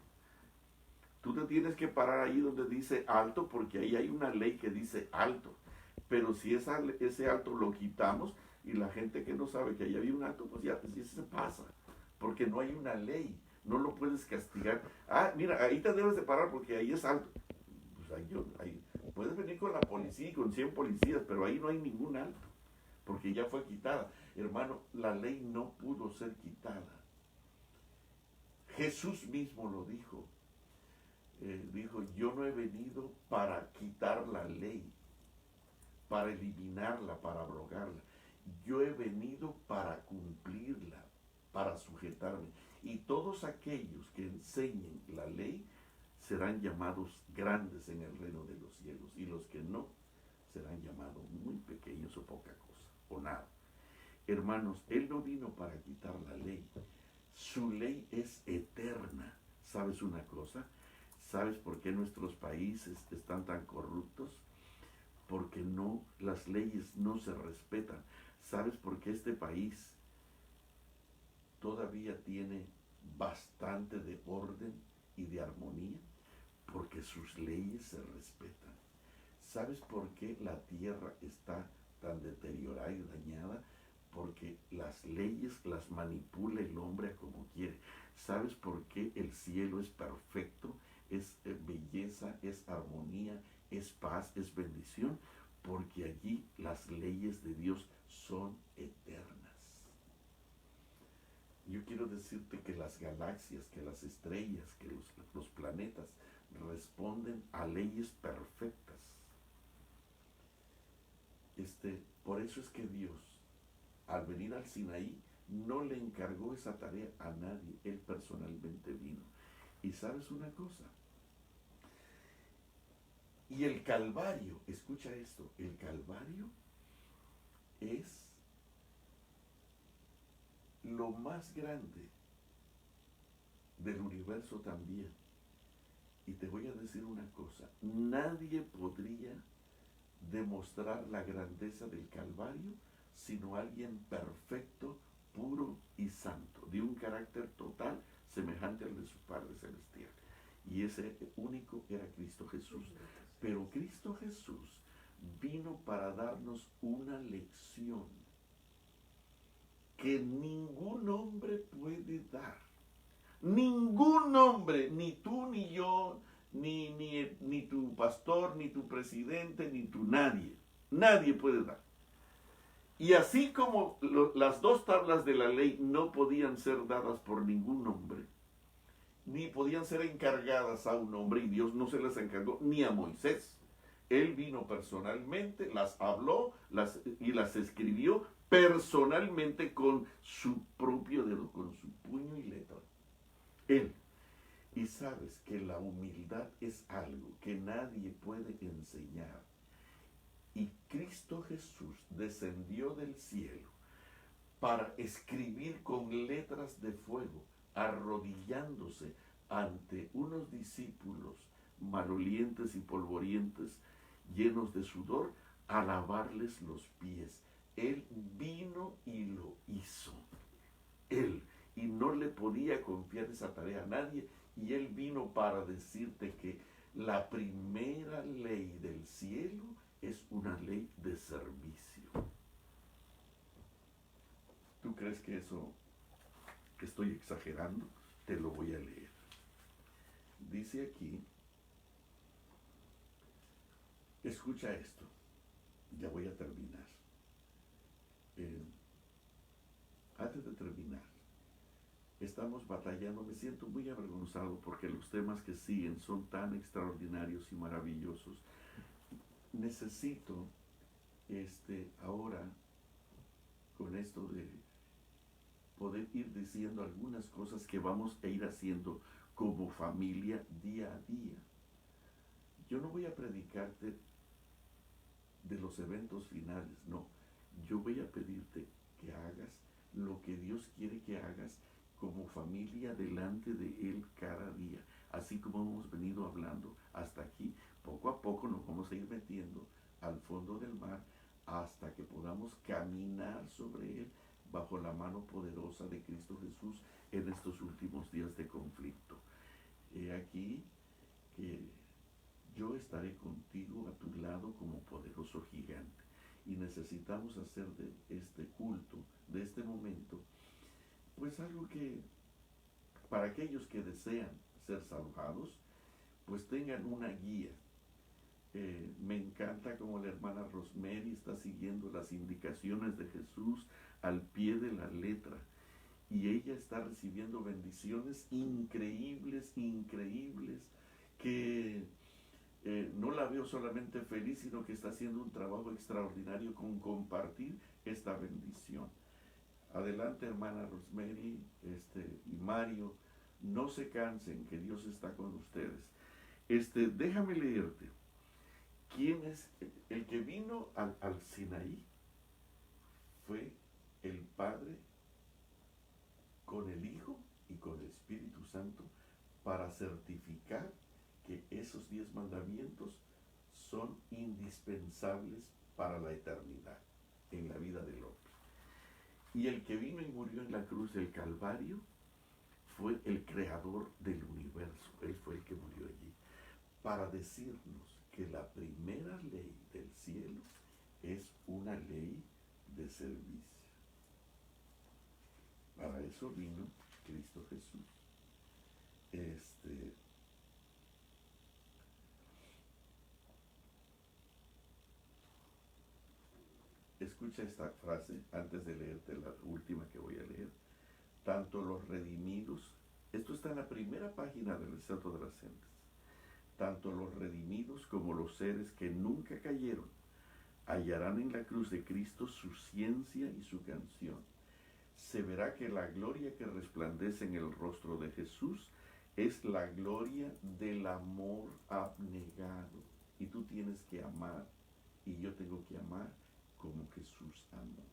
Tú te tienes que parar ahí donde dice alto, porque ahí hay una ley que dice alto. Pero si ese alto lo quitamos y la gente que no sabe que ahí había un alto, pues ya se pasa, porque no hay una ley, no lo puedes castigar. Ah, mira, ahí te debes de parar porque ahí es alto. Pues ahí puedes venir con la policía y con 100 policías, pero ahí no hay ningún alto, porque ya fue quitada. Hermano, la ley no pudo ser quitada. Jesús mismo lo dijo. Dijo, yo no he venido para quitar la ley, para eliminarla, para abrogarla. Yo he venido para cumplirla, para sujetarme. Y todos aquellos que enseñen la ley serán llamados grandes en el reino de los cielos, y los que no serán llamados muy pequeños o poca cosa, o nada. Hermanos, Él no vino para quitar la ley. Su ley es eterna. ¿Sabes una cosa? ¿Sabes por qué nuestros países están tan corruptos? Porque las leyes no se respetan. ¿Sabes por qué este país todavía tiene bastante de orden y de armonía? Porque sus leyes se respetan. ¿Sabes por qué la tierra está tan deteriorada y dañada? Porque las leyes las manipula el hombre a como quiere. ¿Sabes por qué el cielo es perfecto? Es belleza, es armonía, es paz, es bendición, porque allí las leyes de Dios son eternas. Yo quiero decirte que las galaxias, que las estrellas, que los planetas responden a leyes perfectas. Por eso es que Dios, al venir al Sinaí, no le encargó esa tarea a nadie. Él personalmente vino. Y sabes una cosa, y el Calvario, escucha esto, el Calvario es lo más grande del universo también. Y te voy a decir una cosa, nadie podría demostrar la grandeza del Calvario sino alguien perfecto, puro y santo, de un carácter total semejante al de su Padre Celestial. Y ese único era Cristo Jesús. Pero Cristo Jesús vino para darnos una lección que ningún hombre puede dar. Ningún hombre, ni tú ni yo, ni tu pastor, ni tu presidente, ni tu nadie. Nadie puede dar. Y así como las dos tablas de la ley no podían ser dadas por ningún hombre, ni podían ser encargadas a un hombre, y Dios no se las encargó ni a Moisés. Él vino personalmente, las habló y las escribió personalmente con su propio dedo, con su puño y letra. Él. Y sabes que la humildad es algo que nadie puede enseñar. Y Cristo Jesús descendió del cielo para escribir con letras de fuego, arrodillándose ante unos discípulos malolientes y polvorientes, llenos de sudor, a lavarles los pies. Él vino y lo hizo. Él. Y no le podía confiar esa tarea a nadie. Y Él vino para decirte que la primera ley del cielo es una ley de servicio. ¿Tú crees que estoy exagerando? Te lo voy a leer. Dice aquí, escucha esto, ya voy a terminar. Antes de terminar, estamos batallando, me siento muy avergonzado porque los temas que siguen son tan extraordinarios y maravillosos. Necesito ahora, con esto poder ir diciendo algunas cosas que vamos a ir haciendo como familia día a día. Yo no voy a predicarte de los eventos finales, no. Yo voy a pedirte que hagas lo que Dios quiere que hagas como familia delante de Él cada día. Así como hemos venido hablando hasta aquí, poco a poco nos vamos a ir metiendo al fondo del mar hasta que podamos caminar sobre Él bajo la mano poderosa de Cristo Jesús en estos últimos días de conflicto. He aquí que yo estaré contigo a tu lado como poderoso gigante. Y necesitamos hacer de este culto, de este momento, pues algo que para aquellos que desean ser salvados, pues tengan una guía. Me encanta como la hermana Rosemary está siguiendo las indicaciones de Jesús al pie de la letra. Y ella está recibiendo bendiciones increíbles, increíbles, que no la veo solamente feliz, sino que está haciendo un trabajo extraordinario con compartir esta bendición. Adelante, hermana Rosemary y Mario, no se cansen, que Dios está con ustedes. Déjame leerte. ¿Quién es el que vino al Sinaí? Fue el Padre con el Hijo y con el Espíritu Santo para certificar que esos 10 mandamientos son indispensables para la eternidad en la vida del hombre. Y el que vino y murió en la cruz del Calvario fue el creador del universo. Él fue el que murió allí para decirnos que la primera ley del cielo es una ley de servicio. Para eso vino Cristo Jesús. Escucha esta frase antes de leerte la última que voy a leer. Tanto los redimidos, esto está en la primera página del Retrato de las Gentes, tanto los redimidos como los seres que nunca cayeron hallarán en la cruz de Cristo su ciencia y su canción. Se verá que la gloria que resplandece en el rostro de Jesús es la gloria del amor abnegado. Y tú tienes que amar, y yo tengo que amar como Jesús amó.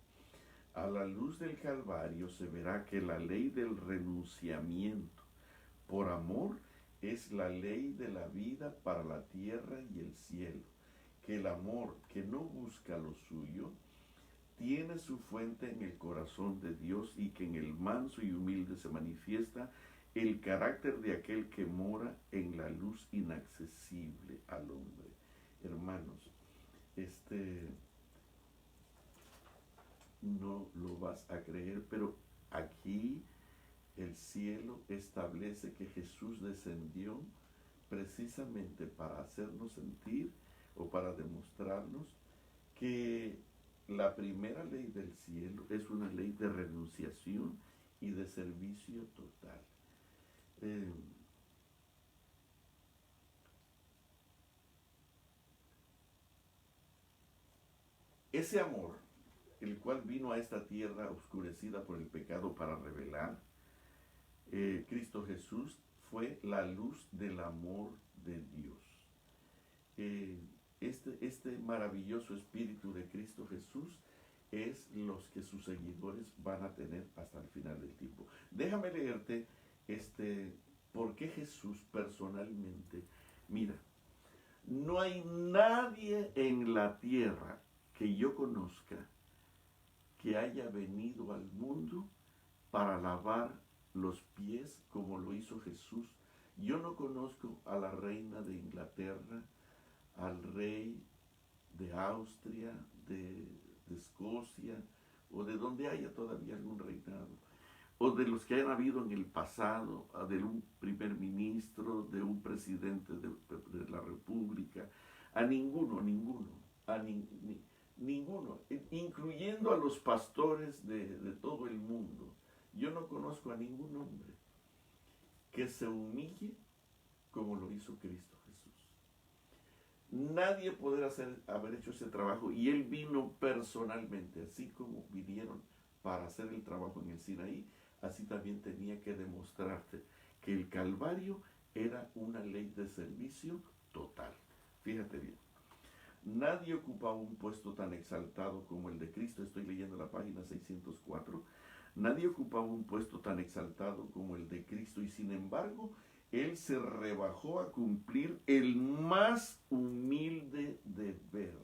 A la luz del Calvario se verá que la ley del renunciamiento por amor es la ley de la vida para la tierra y el cielo. Que el amor que no busca lo suyo tiene su fuente en el corazón de Dios y que en el manso y humilde se manifiesta el carácter de aquel que mora en la luz inaccesible al hombre. Hermanos, no lo vas a creer, pero aquí el cielo establece que Jesús descendió precisamente para hacernos sentir o para demostrarnos que la primera ley del cielo es una ley de renunciación y de servicio total. Ese amor, el cual vino a esta tierra oscurecida por el pecado para revelar, Cristo Jesús fue la luz del amor de Dios. Este maravilloso espíritu de Cristo Jesús es los que sus seguidores van a tener hasta el final del tiempo. Déjame leerte por qué Jesús personalmente, mira, no hay nadie en la tierra que yo conozca que haya venido al mundo para lavar los pies como lo hizo Jesús. Yo no conozco a la reina de Inglaterra, al rey de Austria, de Escocia, o de donde haya todavía algún reinado, o de los que hayan habido en el pasado, de un primer ministro, de un presidente de la república, a ninguno, incluyendo a los pastores de todo el mundo. Yo no conozco a ningún hombre que se humille como lo hizo Cristo Jesús. Nadie podrá haber hecho ese trabajo, y Él vino personalmente, así como vinieron para hacer el trabajo en el Sinaí, así también tenía que demostrarte que el Calvario era una ley de servicio total. Fíjate bien. Nadie ocupaba un puesto tan exaltado como el de Cristo. Estoy leyendo la página 604. Nadie ocupaba un puesto tan exaltado como el de Cristo, y sin embargo, Él se rebajó a cumplir el más humilde deber,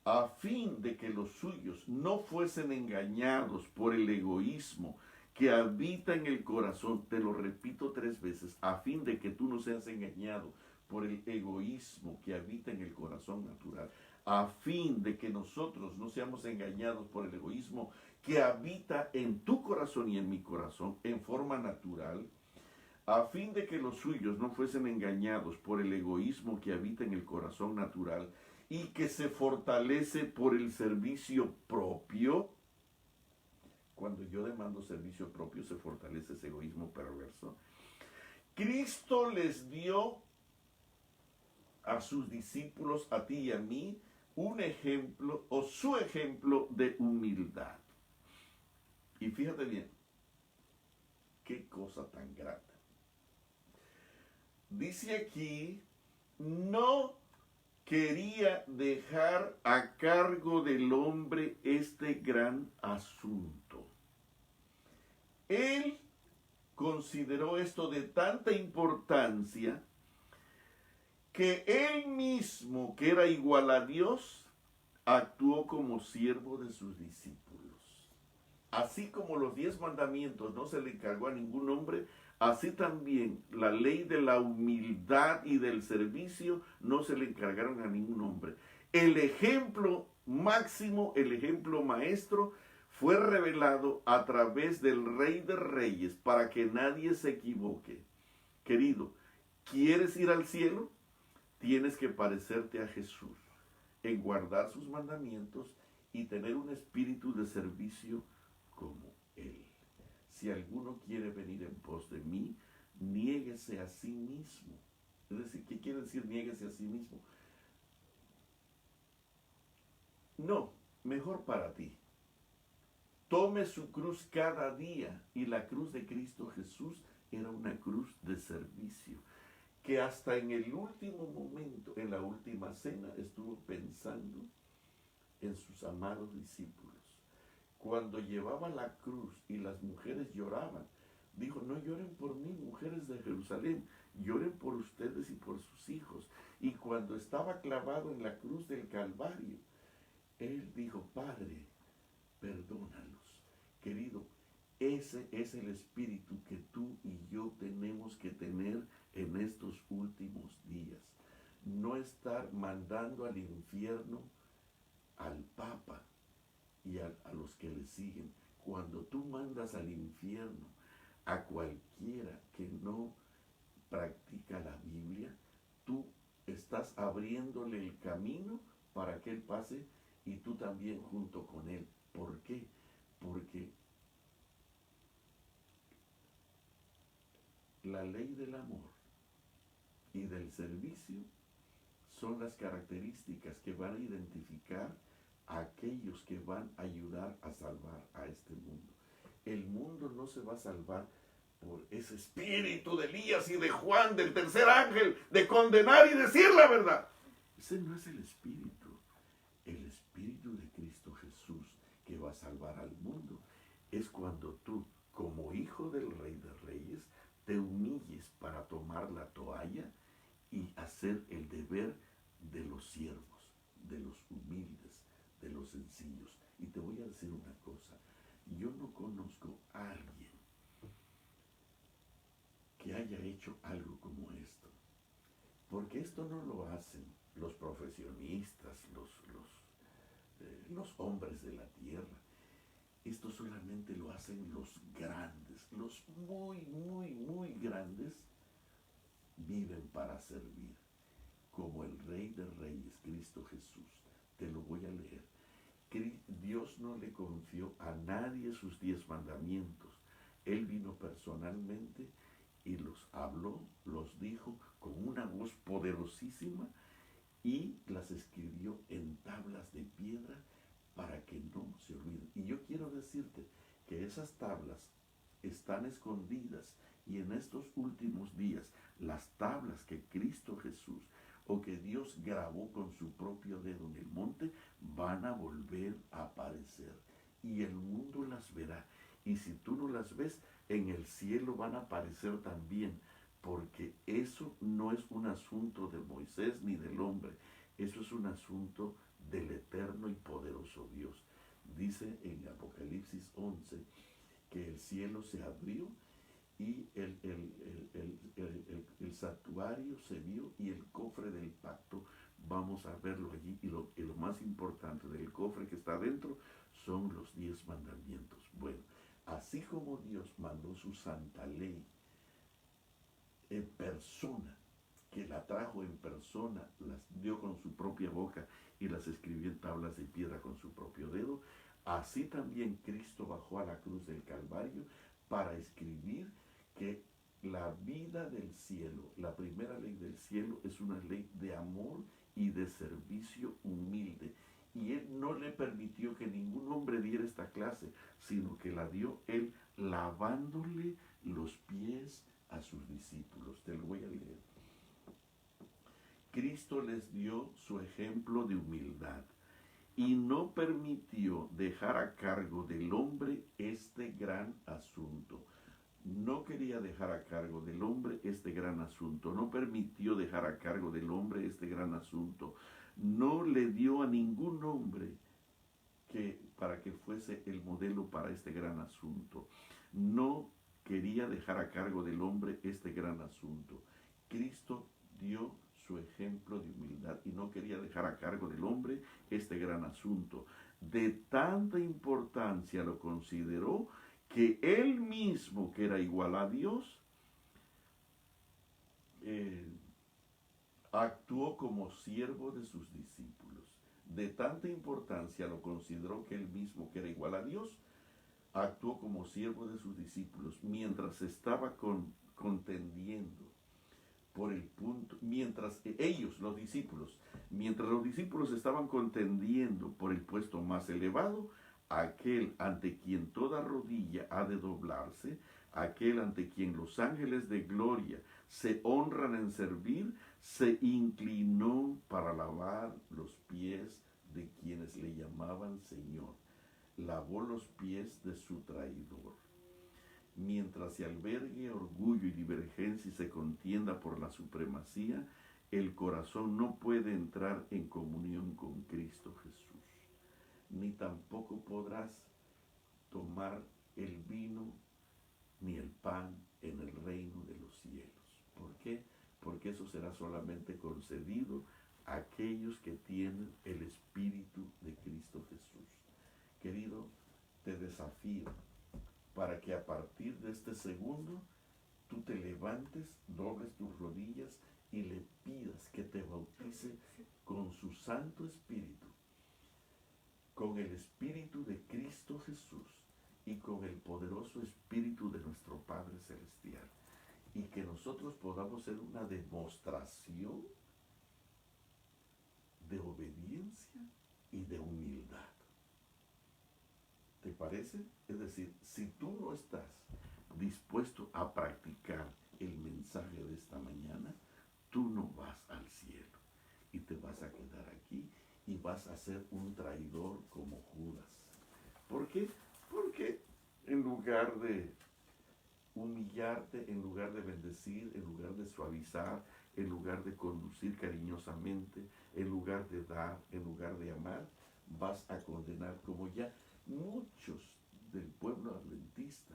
a fin de que los suyos no fuesen engañados por el egoísmo que habita en el corazón. Te lo repito 3 veces, a fin de que tú no seas engañado por el egoísmo que habita en el corazón natural, a fin de que nosotros no seamos engañados por el egoísmo que habita en tu corazón y en mi corazón en forma natural, a fin de que los suyos no fuesen engañados por el egoísmo que habita en el corazón natural y que se fortalece por el servicio propio. Cuando yo demando servicio propio, se fortalece ese egoísmo perverso. Cristo les dio a sus discípulos, a ti y a mí, un ejemplo o su ejemplo de humildad. Y fíjate bien, qué cosa tan grata. Dice aquí, no quería dejar a cargo del hombre este gran asunto. Él consideró esto de tanta importancia que él mismo, que era igual a Dios, actuó como siervo de sus discípulos. Así como los 10 mandamientos no se le encargó a ningún hombre, así también la ley de la humildad y del servicio no se le encargaron a ningún hombre. El ejemplo máximo, el ejemplo maestro, fue revelado a través del Rey de Reyes para que nadie se equivoque. Querido, ¿quieres ir al cielo? Tienes que parecerte a Jesús en guardar sus mandamientos y tener un espíritu de servicio como Él. Si alguno quiere venir en pos de mí, niéguese a sí mismo. Es decir, ¿qué quiere decir niéguese a sí mismo? No, mejor para ti. Tome su cruz cada día, y la cruz de Cristo Jesús era una cruz de servicio, que hasta en el último momento, en la última cena, estuvo pensando en sus amados discípulos. Cuando llevaba la cruz y las mujeres lloraban, dijo, no lloren por mí, mujeres de Jerusalén, lloren por ustedes y por sus hijos. Y cuando estaba clavado en la cruz del Calvario, él dijo, Padre, perdónalos. Querido, ese es el espíritu que tú y yo tenemos que tener en estos últimos días. No estar mandando al infierno al Papa y a los que le siguen. Cuando tú mandas al infierno a cualquiera que no practica la Biblia, tú estás abriéndole el camino para que él pase y tú también junto con él. ¿Por qué? Porque la ley del amor y del servicio son las características que van a identificar a aquellos que van a ayudar a salvar a este mundo. El mundo no se va a salvar por ese espíritu de Elías y de Juan, del tercer ángel, de condenar y decir la verdad. Ese no es el espíritu. El espíritu de Cristo Jesús que va a salvar al mundo es cuando tú, como hijo del Rey de Reyes, te humilles para tomar la toalla y hacer el deber de los siervos, de los humildes, de los sencillos. Y te voy a decir una cosa, yo no conozco a alguien que haya hecho algo como esto, porque esto no lo hacen los profesionistas, los hombres de la tierra. Esto solamente lo hacen los grandes, los muy, muy, muy grandes. Viven para servir, como el Rey de Reyes, Cristo Jesús. Te lo voy a leer. Dios no le confió a nadie sus 10 mandamientos. Él vino personalmente y los habló, los dijo con una voz poderosísima y las escribió en tablas de piedra para que no se olviden. Y yo quiero decirte que esas tablas están escondidas y en estos últimos días las tablas que Cristo Jesús o que Dios grabó con su propio dedo en el monte van a volver a aparecer y el mundo las verá. Y si tú no las ves, en el cielo van a aparecer también, porque eso no es un asunto de Moisés ni del hombre, eso es un asunto del eterno y poderoso Dios. Dice en Apocalipsis 11 que el cielo se abrió y el santuario se vio y el cofre del pacto, vamos a verlo allí. Y lo más importante del cofre que está adentro son los 10 mandamientos. Bueno, así como Dios mandó su santa ley en persona, que la trajo en persona, las dio con su propia boca y las escribió en tablas de piedra con su propio dedo, así también Cristo bajó a la cruz del Calvario para escribir que la vida del cielo, la primera ley del cielo, es una ley de amor y de servicio humilde. Y Él no le permitió que ningún hombre diera esta clase, sino que la dio Él lavándole los pies a sus discípulos. Te lo voy a leer. Cristo les dio su ejemplo de humildad y no permitió dejar a cargo del hombre este gran asunto. No quería dejar a cargo del hombre este gran asunto. No permitió dejar a cargo del hombre este gran asunto. No le dio a ningún hombre para que fuese el modelo para este gran asunto. No quería dejar a cargo del hombre este gran asunto. Cristo dio su ejemplo de humildad y no quería dejar a cargo del hombre este gran asunto. De tanta importancia lo consideró que él mismo, que era igual a Dios, actuó como siervo de sus discípulos. De tanta importancia lo consideró que él mismo, que era igual a Dios, actuó como siervo de sus discípulos mientras estaba contendiendo por el punto, mientras los discípulos estaban contendiendo por el puesto más elevado, aquel ante quien toda rodilla ha de doblarse, aquel ante quien los ángeles de gloria se honran en servir, se inclinó para lavar los pies de quienes le llamaban Señor. Lavó los pies de su traidor. Mientras se albergue orgullo y divergencia y se contienda por la supremacía, el corazón no puede entrar en comunión con Cristo Jesús. Ni tampoco podrás tomar el vino ni el pan en el reino de los cielos. ¿Por qué? Porque eso será solamente concedido a aquellos que tienen el Espíritu de Cristo Jesús. Querido, te desafío para que a partir de este segundo tú te levantes, dobles tus rodillas y le pidas que te bautice con su Santo Espíritu, con el Espíritu de Cristo Jesús y con el poderoso Espíritu de nuestro Padre Celestial. Y que nosotros podamos ser una demostración de obediencia y de humildad. ¿Te parece? Es decir, si tú no estás dispuesto a practicar el mensaje de esta mañana, tú no vas al cielo y te vas a quedar aquí y vas a ser un traidor como Judas. ¿Por qué? Porque en lugar de humillarte, en lugar de bendecir, en lugar de suavizar, en lugar de conducir cariñosamente, en lugar de dar, en lugar de amar, vas a condenar, como ya muchos del pueblo adventista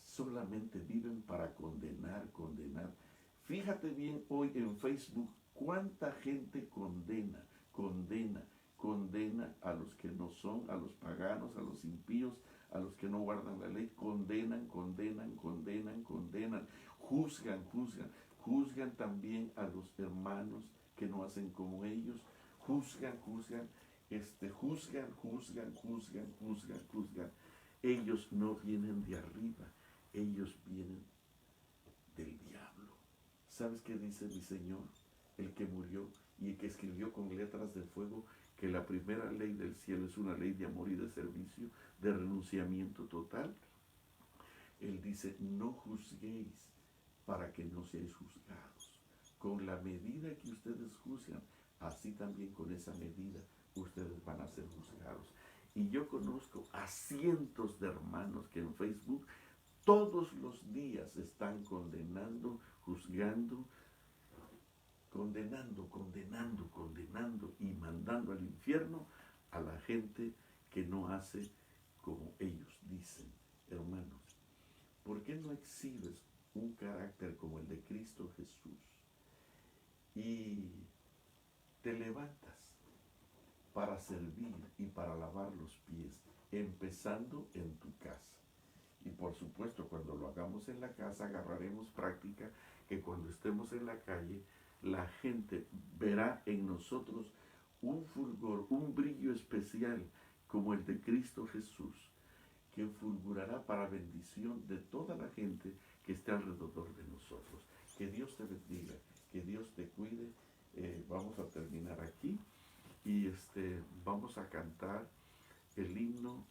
solamente viven para condenar. Fíjate bien hoy en Facebook cuánta gente condena a los que no son, a los paganos, a los impíos, a los que no guardan la ley, condenan, juzgan también a los hermanos que no hacen como ellos, juzgan. Ellos no vienen de arriba, ellos vienen del diablo. ¿Sabes qué dice mi Señor? El que murió y que escribió con letras de fuego que la primera ley del cielo es una ley de amor y de servicio, de renunciamiento total. Él dice, no juzguéis para que no seáis juzgados. Con la medida que ustedes juzgan, así también con esa medida ustedes van a ser juzgados. Y yo conozco a cientos de hermanos que en Facebook todos los días están condenando, juzgando, condenando y mandando al infierno a la gente que no hace como ellos dicen. Hermanos, ¿por qué no exhibes un carácter como el de Cristo Jesús y te levantas para servir y para lavar los pies, empezando en tu casa? Y por supuesto, cuando lo hagamos en la casa, agarraremos práctica que cuando estemos en la calle, la gente verá en nosotros un fulgor, un brillo especial como el de Cristo Jesús, que fulgurará para bendición de toda la gente que esté alrededor de nosotros. Que Dios te bendiga, que Dios te cuide. Vamos a terminar aquí y vamos a cantar el himno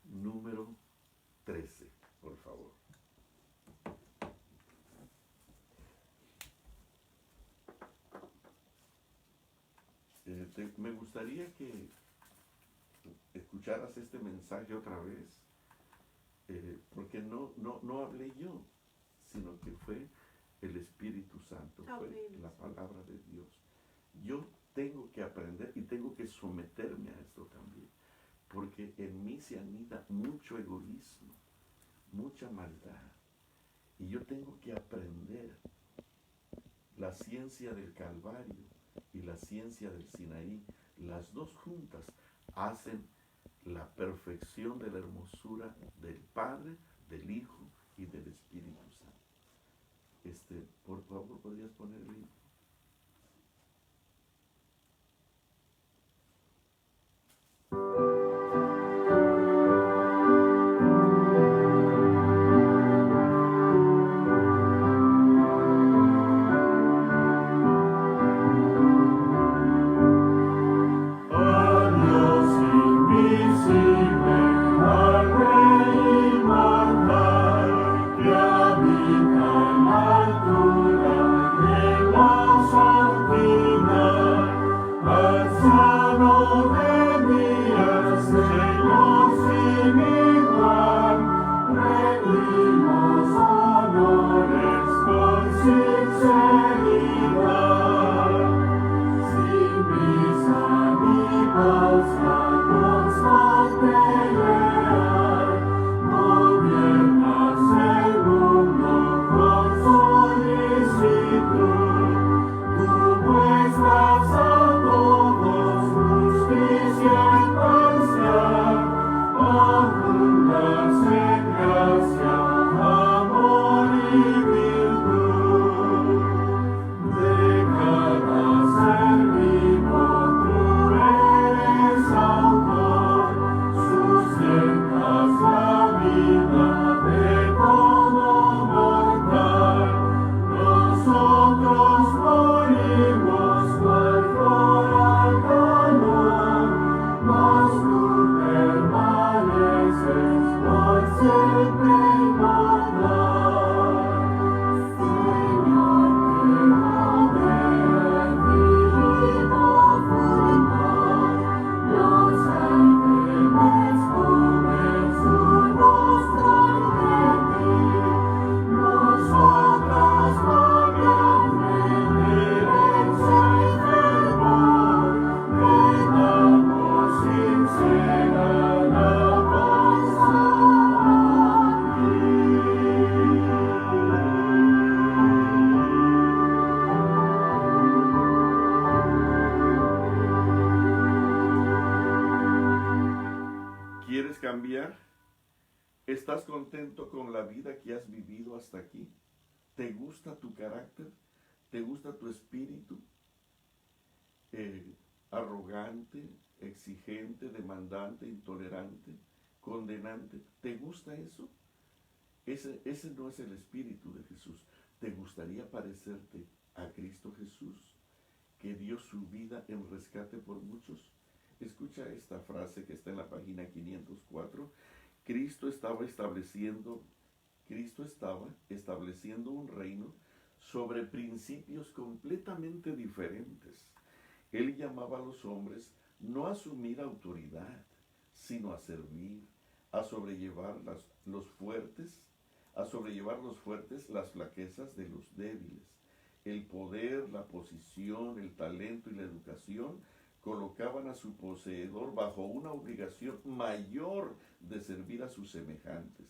número 13, por favor. Me gustaría que escucharas este mensaje otra vez, porque no hablé yo, sino que fue el Espíritu Santo, fue la palabra de Dios. Yo tengo que aprender y tengo que someterme a esto también, porque en mí se anida mucho egoísmo, mucha maldad, y yo tengo que aprender la ciencia del Calvario y la ciencia del Sinaí. Las dos juntas hacen la perfección de la hermosura del Padre, del Hijo y del Espíritu Santo. Por favor, ¿podrías ponerle? ¿Quieres cambiar? ¿Estás contento con la vida que has vivido hasta aquí? ¿Te gusta tu carácter? ¿Te gusta tu espíritu? Arrogante, exigente, demandante, intolerante, condenante. ¿Te gusta eso? Ese no es el espíritu de Jesús. ¿Te gustaría parecerte a Cristo Jesús? que dio su vida en rescate por muchos. Escucha esta frase que está en la página 504. Cristo estaba estableciendo un reino sobre principios completamente diferentes. Él llamaba a los hombres no a asumir autoridad, sino a servir, a sobrellevar los fuertes las flaquezas de los débiles. El poder, la posición, el talento y la educación colocaban a su poseedor bajo una obligación mayor de servir a sus semejantes.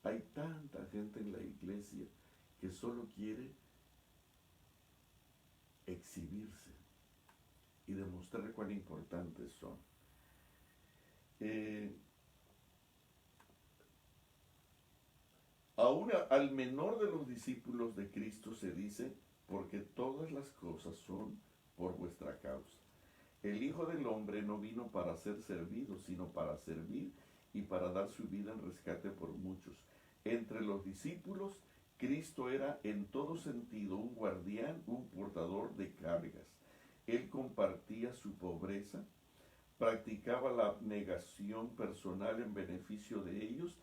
Hay tanta gente en la iglesia que solo quiere exhibirse y demostrar cuán importantes son. Aún al menor de los discípulos de Cristo se dice, porque todas las cosas son por vuestra causa. El Hijo del Hombre no vino para ser servido, sino para servir y para dar su vida en rescate por muchos. Entre los discípulos, Cristo era en todo sentido un guardián, un portador de cargas. Él compartía su pobreza, practicaba la abnegación personal en beneficio de ellos,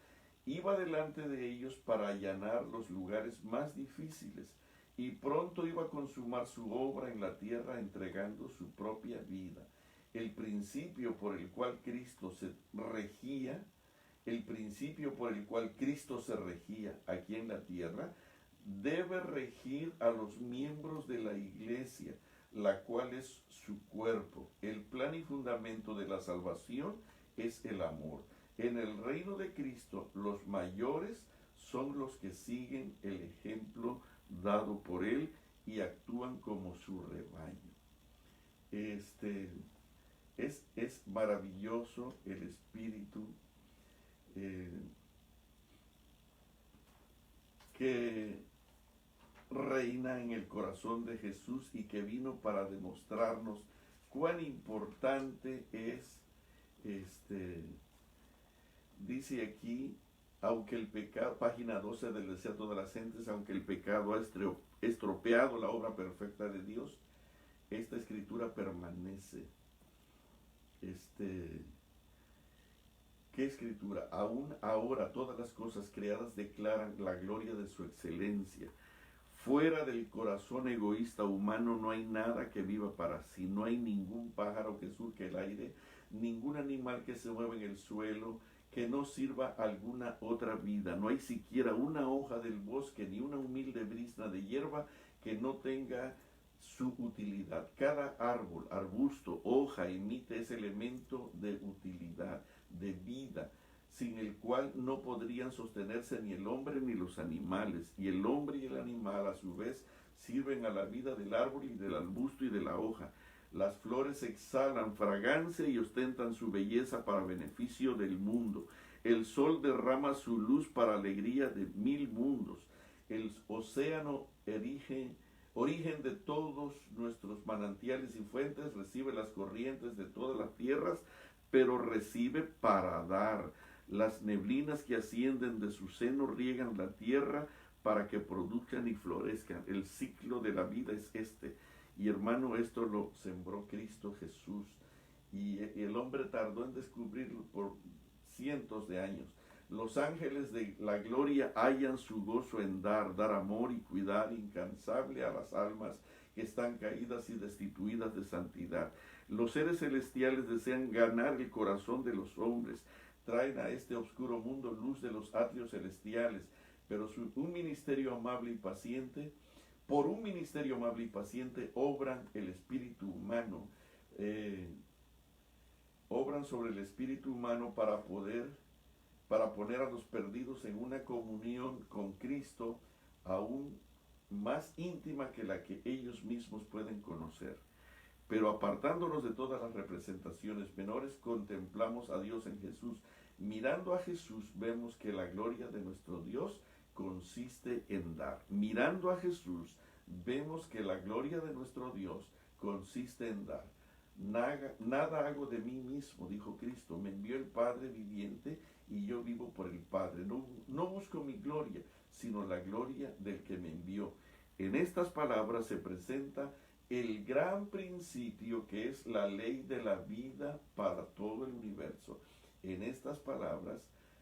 iba delante de ellos para allanar los lugares más difíciles y pronto iba a consumar su obra en la tierra entregando su propia vida. El principio por el cual Cristo se regía aquí en la tierra, debe regir a los miembros de la iglesia, la cual es su cuerpo. El plan y fundamento de la salvación es el amor. En el reino de Cristo, los mayores son los que siguen el ejemplo dado por Él y actúan como su rebaño. Es maravilloso el espíritu que reina en el corazón de Jesús y que vino para demostrarnos cuán importante es, dice aquí, aunque el pecado, página 12 del Deseo a todas las gentes, aunque el pecado ha estropeado la obra perfecta de Dios, esta escritura permanece. ¿Qué escritura? Aún ahora todas las cosas creadas declaran la gloria de su excelencia. Fuera del corazón egoísta humano no hay nada que viva para sí, no hay ningún pájaro que surque el aire, ningún animal que se mueva en el suelo, que no sirva alguna otra vida. No hay siquiera una hoja del bosque ni una humilde brizna de hierba que no tenga su utilidad. Cada árbol, arbusto, hoja emite ese elemento de utilidad, de vida, sin el cual no podrían sostenerse ni el hombre ni los animales. Y el hombre y el animal a su vez sirven a la vida del árbol y del arbusto y de la hoja. Las flores exhalan fragancia y ostentan su belleza para beneficio del mundo. El sol derrama su luz para alegría de 1000 mundos. El océano origen de todos nuestros manantiales y fuentes, recibe las corrientes de todas las tierras, pero recibe para dar. Las neblinas que ascienden de su seno riegan la tierra para que produzcan y florezcan. El ciclo de la vida es este. Y hermano, esto lo sembró Cristo Jesús. Y el hombre tardó en descubrirlo por cientos de años. Los ángeles de la gloria hallan su gozo en dar amor y cuidar incansable a las almas que están caídas y destituidas de santidad. Los seres celestiales desean ganar el corazón de los hombres. Traen a este oscuro mundo luz de los atrios celestiales, pero por un ministerio amable y paciente, obran el espíritu humano, obran sobre el espíritu humano para poner a los perdidos en una comunión con Cristo aún más íntima que la que ellos mismos pueden conocer. Pero apartándonos de todas las representaciones menores, contemplamos a Dios en Jesús. Mirando a Jesús, vemos que la gloria de nuestro Dios consiste en dar. Mirando a Jesús, vemos que la gloria de nuestro Dios consiste en dar. Nada hago de mí mismo, dijo Cristo. Me envió el Padre viviente y yo vivo por el Padre. No busco mi gloria, sino la gloria del que me envió. En estas palabras se presenta el gran principio que es la ley de la vida para todo el universo. En estas palabras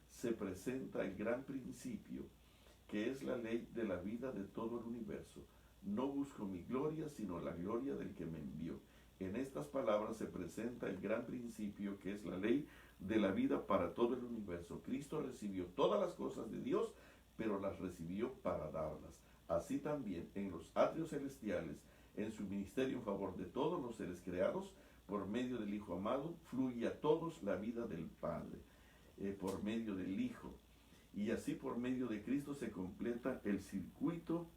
se presenta el gran principio que es la ley de la vida de todo el universo. No busco mi gloria, sino la gloria del que me envió. En estas palabras se presenta el gran principio que es la ley de la vida para todo el universo. Cristo recibió todas las cosas de Dios, pero las recibió para darlas. Así también en los atrios celestiales, en su ministerio en favor de todos los seres creados, por medio del Hijo amado, fluye a todos la vida del Padre, por medio del Hijo. Y así por medio de Cristo se completa el circuito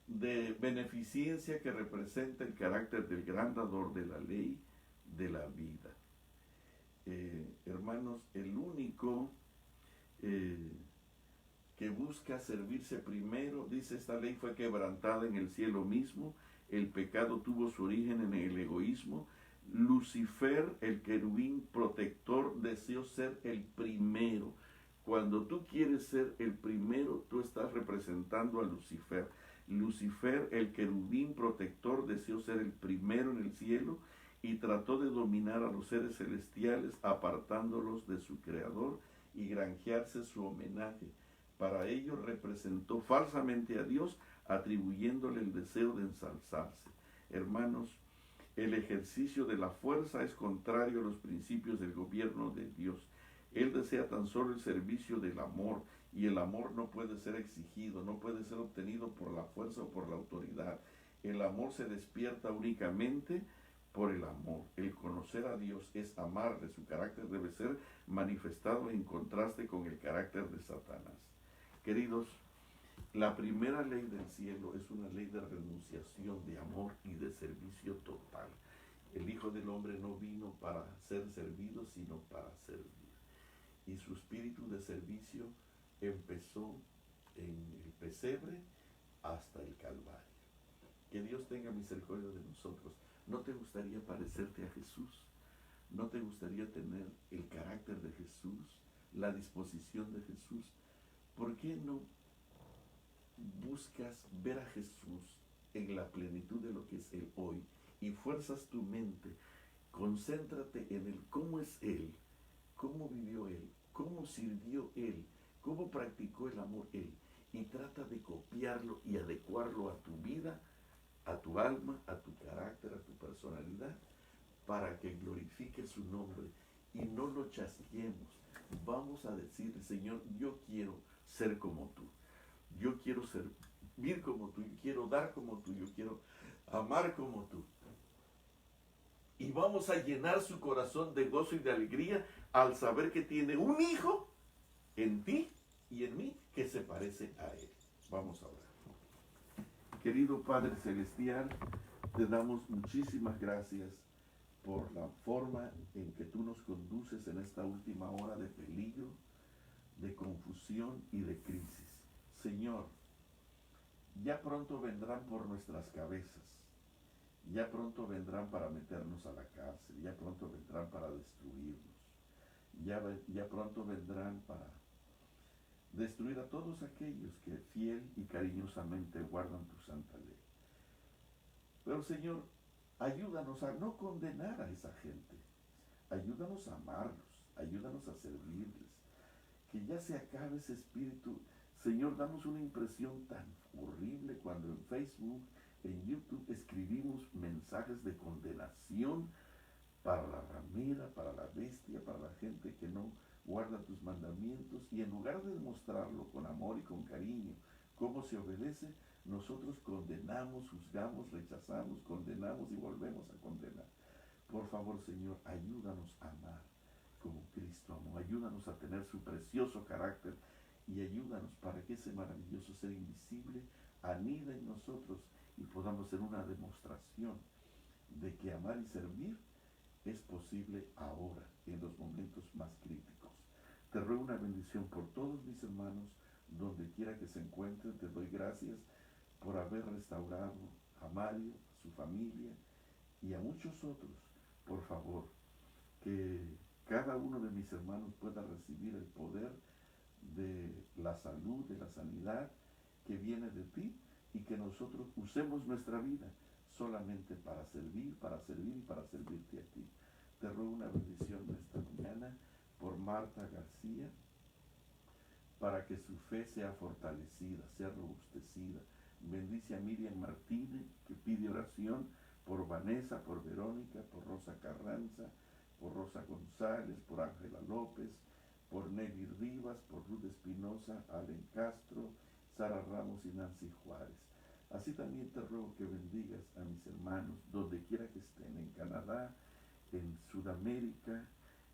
de beneficencia que representa el carácter del gran dador de la ley de la vida. Hermanos, el único que busca servirse primero, dice esta ley fue quebrantada en el cielo mismo, el pecado tuvo su origen en el egoísmo. Lucifer, el querubín protector, deseó ser el primero. Cuando tú quieres ser el primero, tú estás representando a Lucifer. Lucifer, el querubín protector, deseó ser el primero en el cielo y trató de dominar a los seres celestiales, apartándolos de su creador y granjearse su homenaje. Para ello representó falsamente a Dios, atribuyéndole el deseo de ensalzarse. Hermanos, el ejercicio de la fuerza es contrario a los principios del gobierno de Dios. Él desea tan solo el servicio del amor, y el amor no puede ser exigido, no puede ser obtenido por la fuerza o por la autoridad. El amor se despierta únicamente por el amor. El conocer a Dios es amarle. Su carácter debe ser manifestado en contraste con el carácter de Satanás. Queridos, la primera ley del cielo es una ley de renunciación, de amor y de servicio total. El Hijo del Hombre no vino para ser servido, sino para servir. Y su espíritu de servicio empezó en el pesebre hasta el Calvario. Que Dios tenga misericordia de nosotros. ¿No te gustaría parecerte a Jesús? ¿No te gustaría tener el carácter de Jesús, la disposición de Jesús? ¿Por qué no buscas ver a Jesús en la plenitud de lo que es Él hoy y fuerzas tu mente? Concéntrate en Él, cómo es Él, cómo vivió Él, cómo sirvió Él, cómo practicó el amor Él, y trata de copiarlo y adecuarlo a tu vida, a tu alma, a tu carácter, a tu personalidad, para que glorifique su nombre y no lo chasqueemos. Vamos a decirle, Señor, yo quiero ser como tú, yo quiero servir como tú, yo quiero dar como tú, yo quiero amar como tú. Y vamos a llenar su corazón de gozo y de alegría al saber que tiene un hijo en ti y en mí que se parece a él. Vamos a orar. Querido Padre Celestial, te damos muchísimas gracias por la forma en que tú nos conduces en esta última hora de peligro, de confusión y de crisis. Señor, ya pronto vendrán por nuestras cabezas, ya pronto vendrán para meternos a la cárcel, ya pronto vendrán para destruirnos, ya pronto vendrán para destruir a todos aquellos que fiel y cariñosamente guardan tu santa ley. Pero Señor, ayúdanos a no condenar a esa gente, ayúdanos a amarlos, ayúdanos a servirles, que ya se acabe ese espíritu. Señor, damos una impresión tan horrible cuando en Facebook, en YouTube escribimos mensajes de condenación para la ramera, para la bestia, para la gente que no guarda tus mandamientos, y en lugar de demostrarlo con amor y con cariño, cómo se obedece, nosotros condenamos, juzgamos, rechazamos, condenamos y volvemos a condenar. Por favor, Señor, ayúdanos a amar como Cristo amó, ayúdanos a tener su precioso carácter y ayúdanos para que ese maravilloso ser invisible anida en nosotros y podamos ser una demostración de que amar y servir es posible ahora, en los momentos más críticos. Te ruego una bendición por todos mis hermanos, donde quiera que se encuentren. Te doy gracias por haber restaurado a Mario, a su familia y a muchos otros. Por favor, que cada uno de mis hermanos pueda recibir el poder de la salud, de la sanidad que viene de ti, y que nosotros usemos nuestra vida solamente para servir y para servirte a ti. Te ruego una bendición esta mañana por Marta García, para que su fe sea fortalecida, sea robustecida. Bendice a Miriam Martínez, que pide oración por Vanessa, por Verónica, por Rosa Carranza, por Rosa González, por Ángela López, por Nelly Rivas, por Ruth Espinosa, Allen Castro, Sara Ramos y Nancy Juárez. Así también te ruego que bendigas a mis hermanos, donde quiera que estén, en Canadá, en Sudamérica,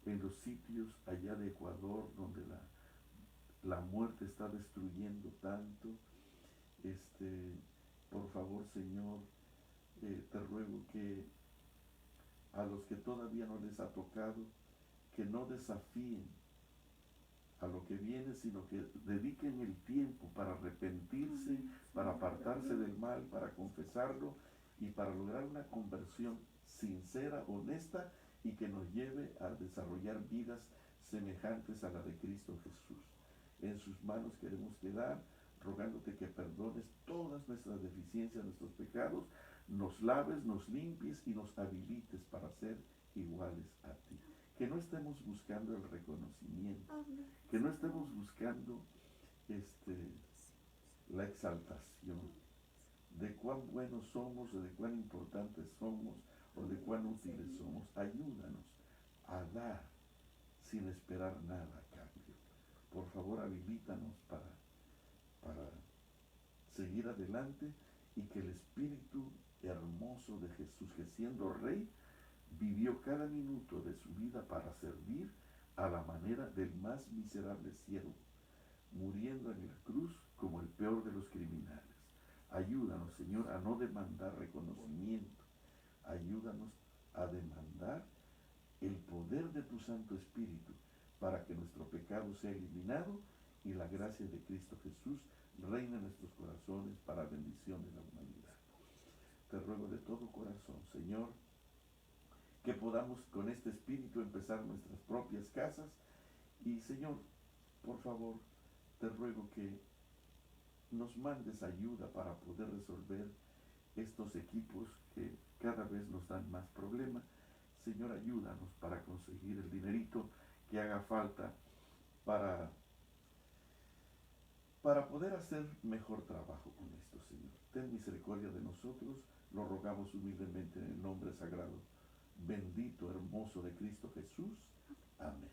en los sitios allá de Ecuador, donde la muerte está destruyendo tanto. Por favor, Señor, te ruego que a los que todavía no les ha tocado, que no desafíen a lo que viene, sino que dediquen el tiempo para arrepentirse, para apartarse del mal, para confesarlo y para lograr una conversión sincera, honesta y que nos lleve a desarrollar vidas semejantes a la de Cristo Jesús. En sus manos queremos quedar, rogándote que perdones todas nuestras deficiencias, nuestros pecados, nos laves, nos limpies y nos habilites para ser iguales a ti. Que no estemos buscando el reconocimiento, que no estemos buscando la exaltación de cuán buenos somos, o de cuán importantes somos, o de cuán útiles somos. Ayúdanos a dar sin esperar nada a cambio. Por favor, habilítanos para seguir adelante y que el Espíritu hermoso de Jesús, que siendo Rey, vivió cada minuto de su vida para servir a la manera del más miserable siervo, muriendo en la cruz como el peor de los criminales. Ayúdanos, Señor, a no demandar reconocimiento. Ayúdanos a demandar el poder de tu Santo Espíritu para que nuestro pecado sea eliminado y la gracia de Cristo Jesús reine en nuestros corazones para bendición de la humanidad. Te ruego de todo corazón, Señor, que podamos con este espíritu empezar nuestras propias casas. Y Señor, por favor, te ruego que nos mandes ayuda para poder resolver estos equipos que cada vez nos dan más problemas. Señor, ayúdanos para conseguir el dinerito que haga falta para poder hacer mejor trabajo con esto, Señor. Ten misericordia de nosotros, lo rogamos humildemente en el nombre sagrado, bendito, hermoso de Cristo Jesús. Amén.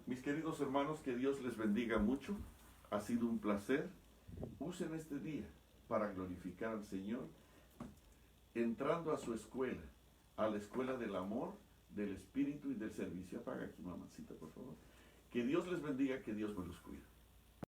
Mis queridos hermanos, que Dios les bendiga mucho. Ha sido un placer. Usen este día para glorificar al Señor, entrando a su escuela, a la escuela del amor, del espíritu y del servicio. Apaga aquí, mamacita, por favor. Que Dios les bendiga, que Dios me los cuide.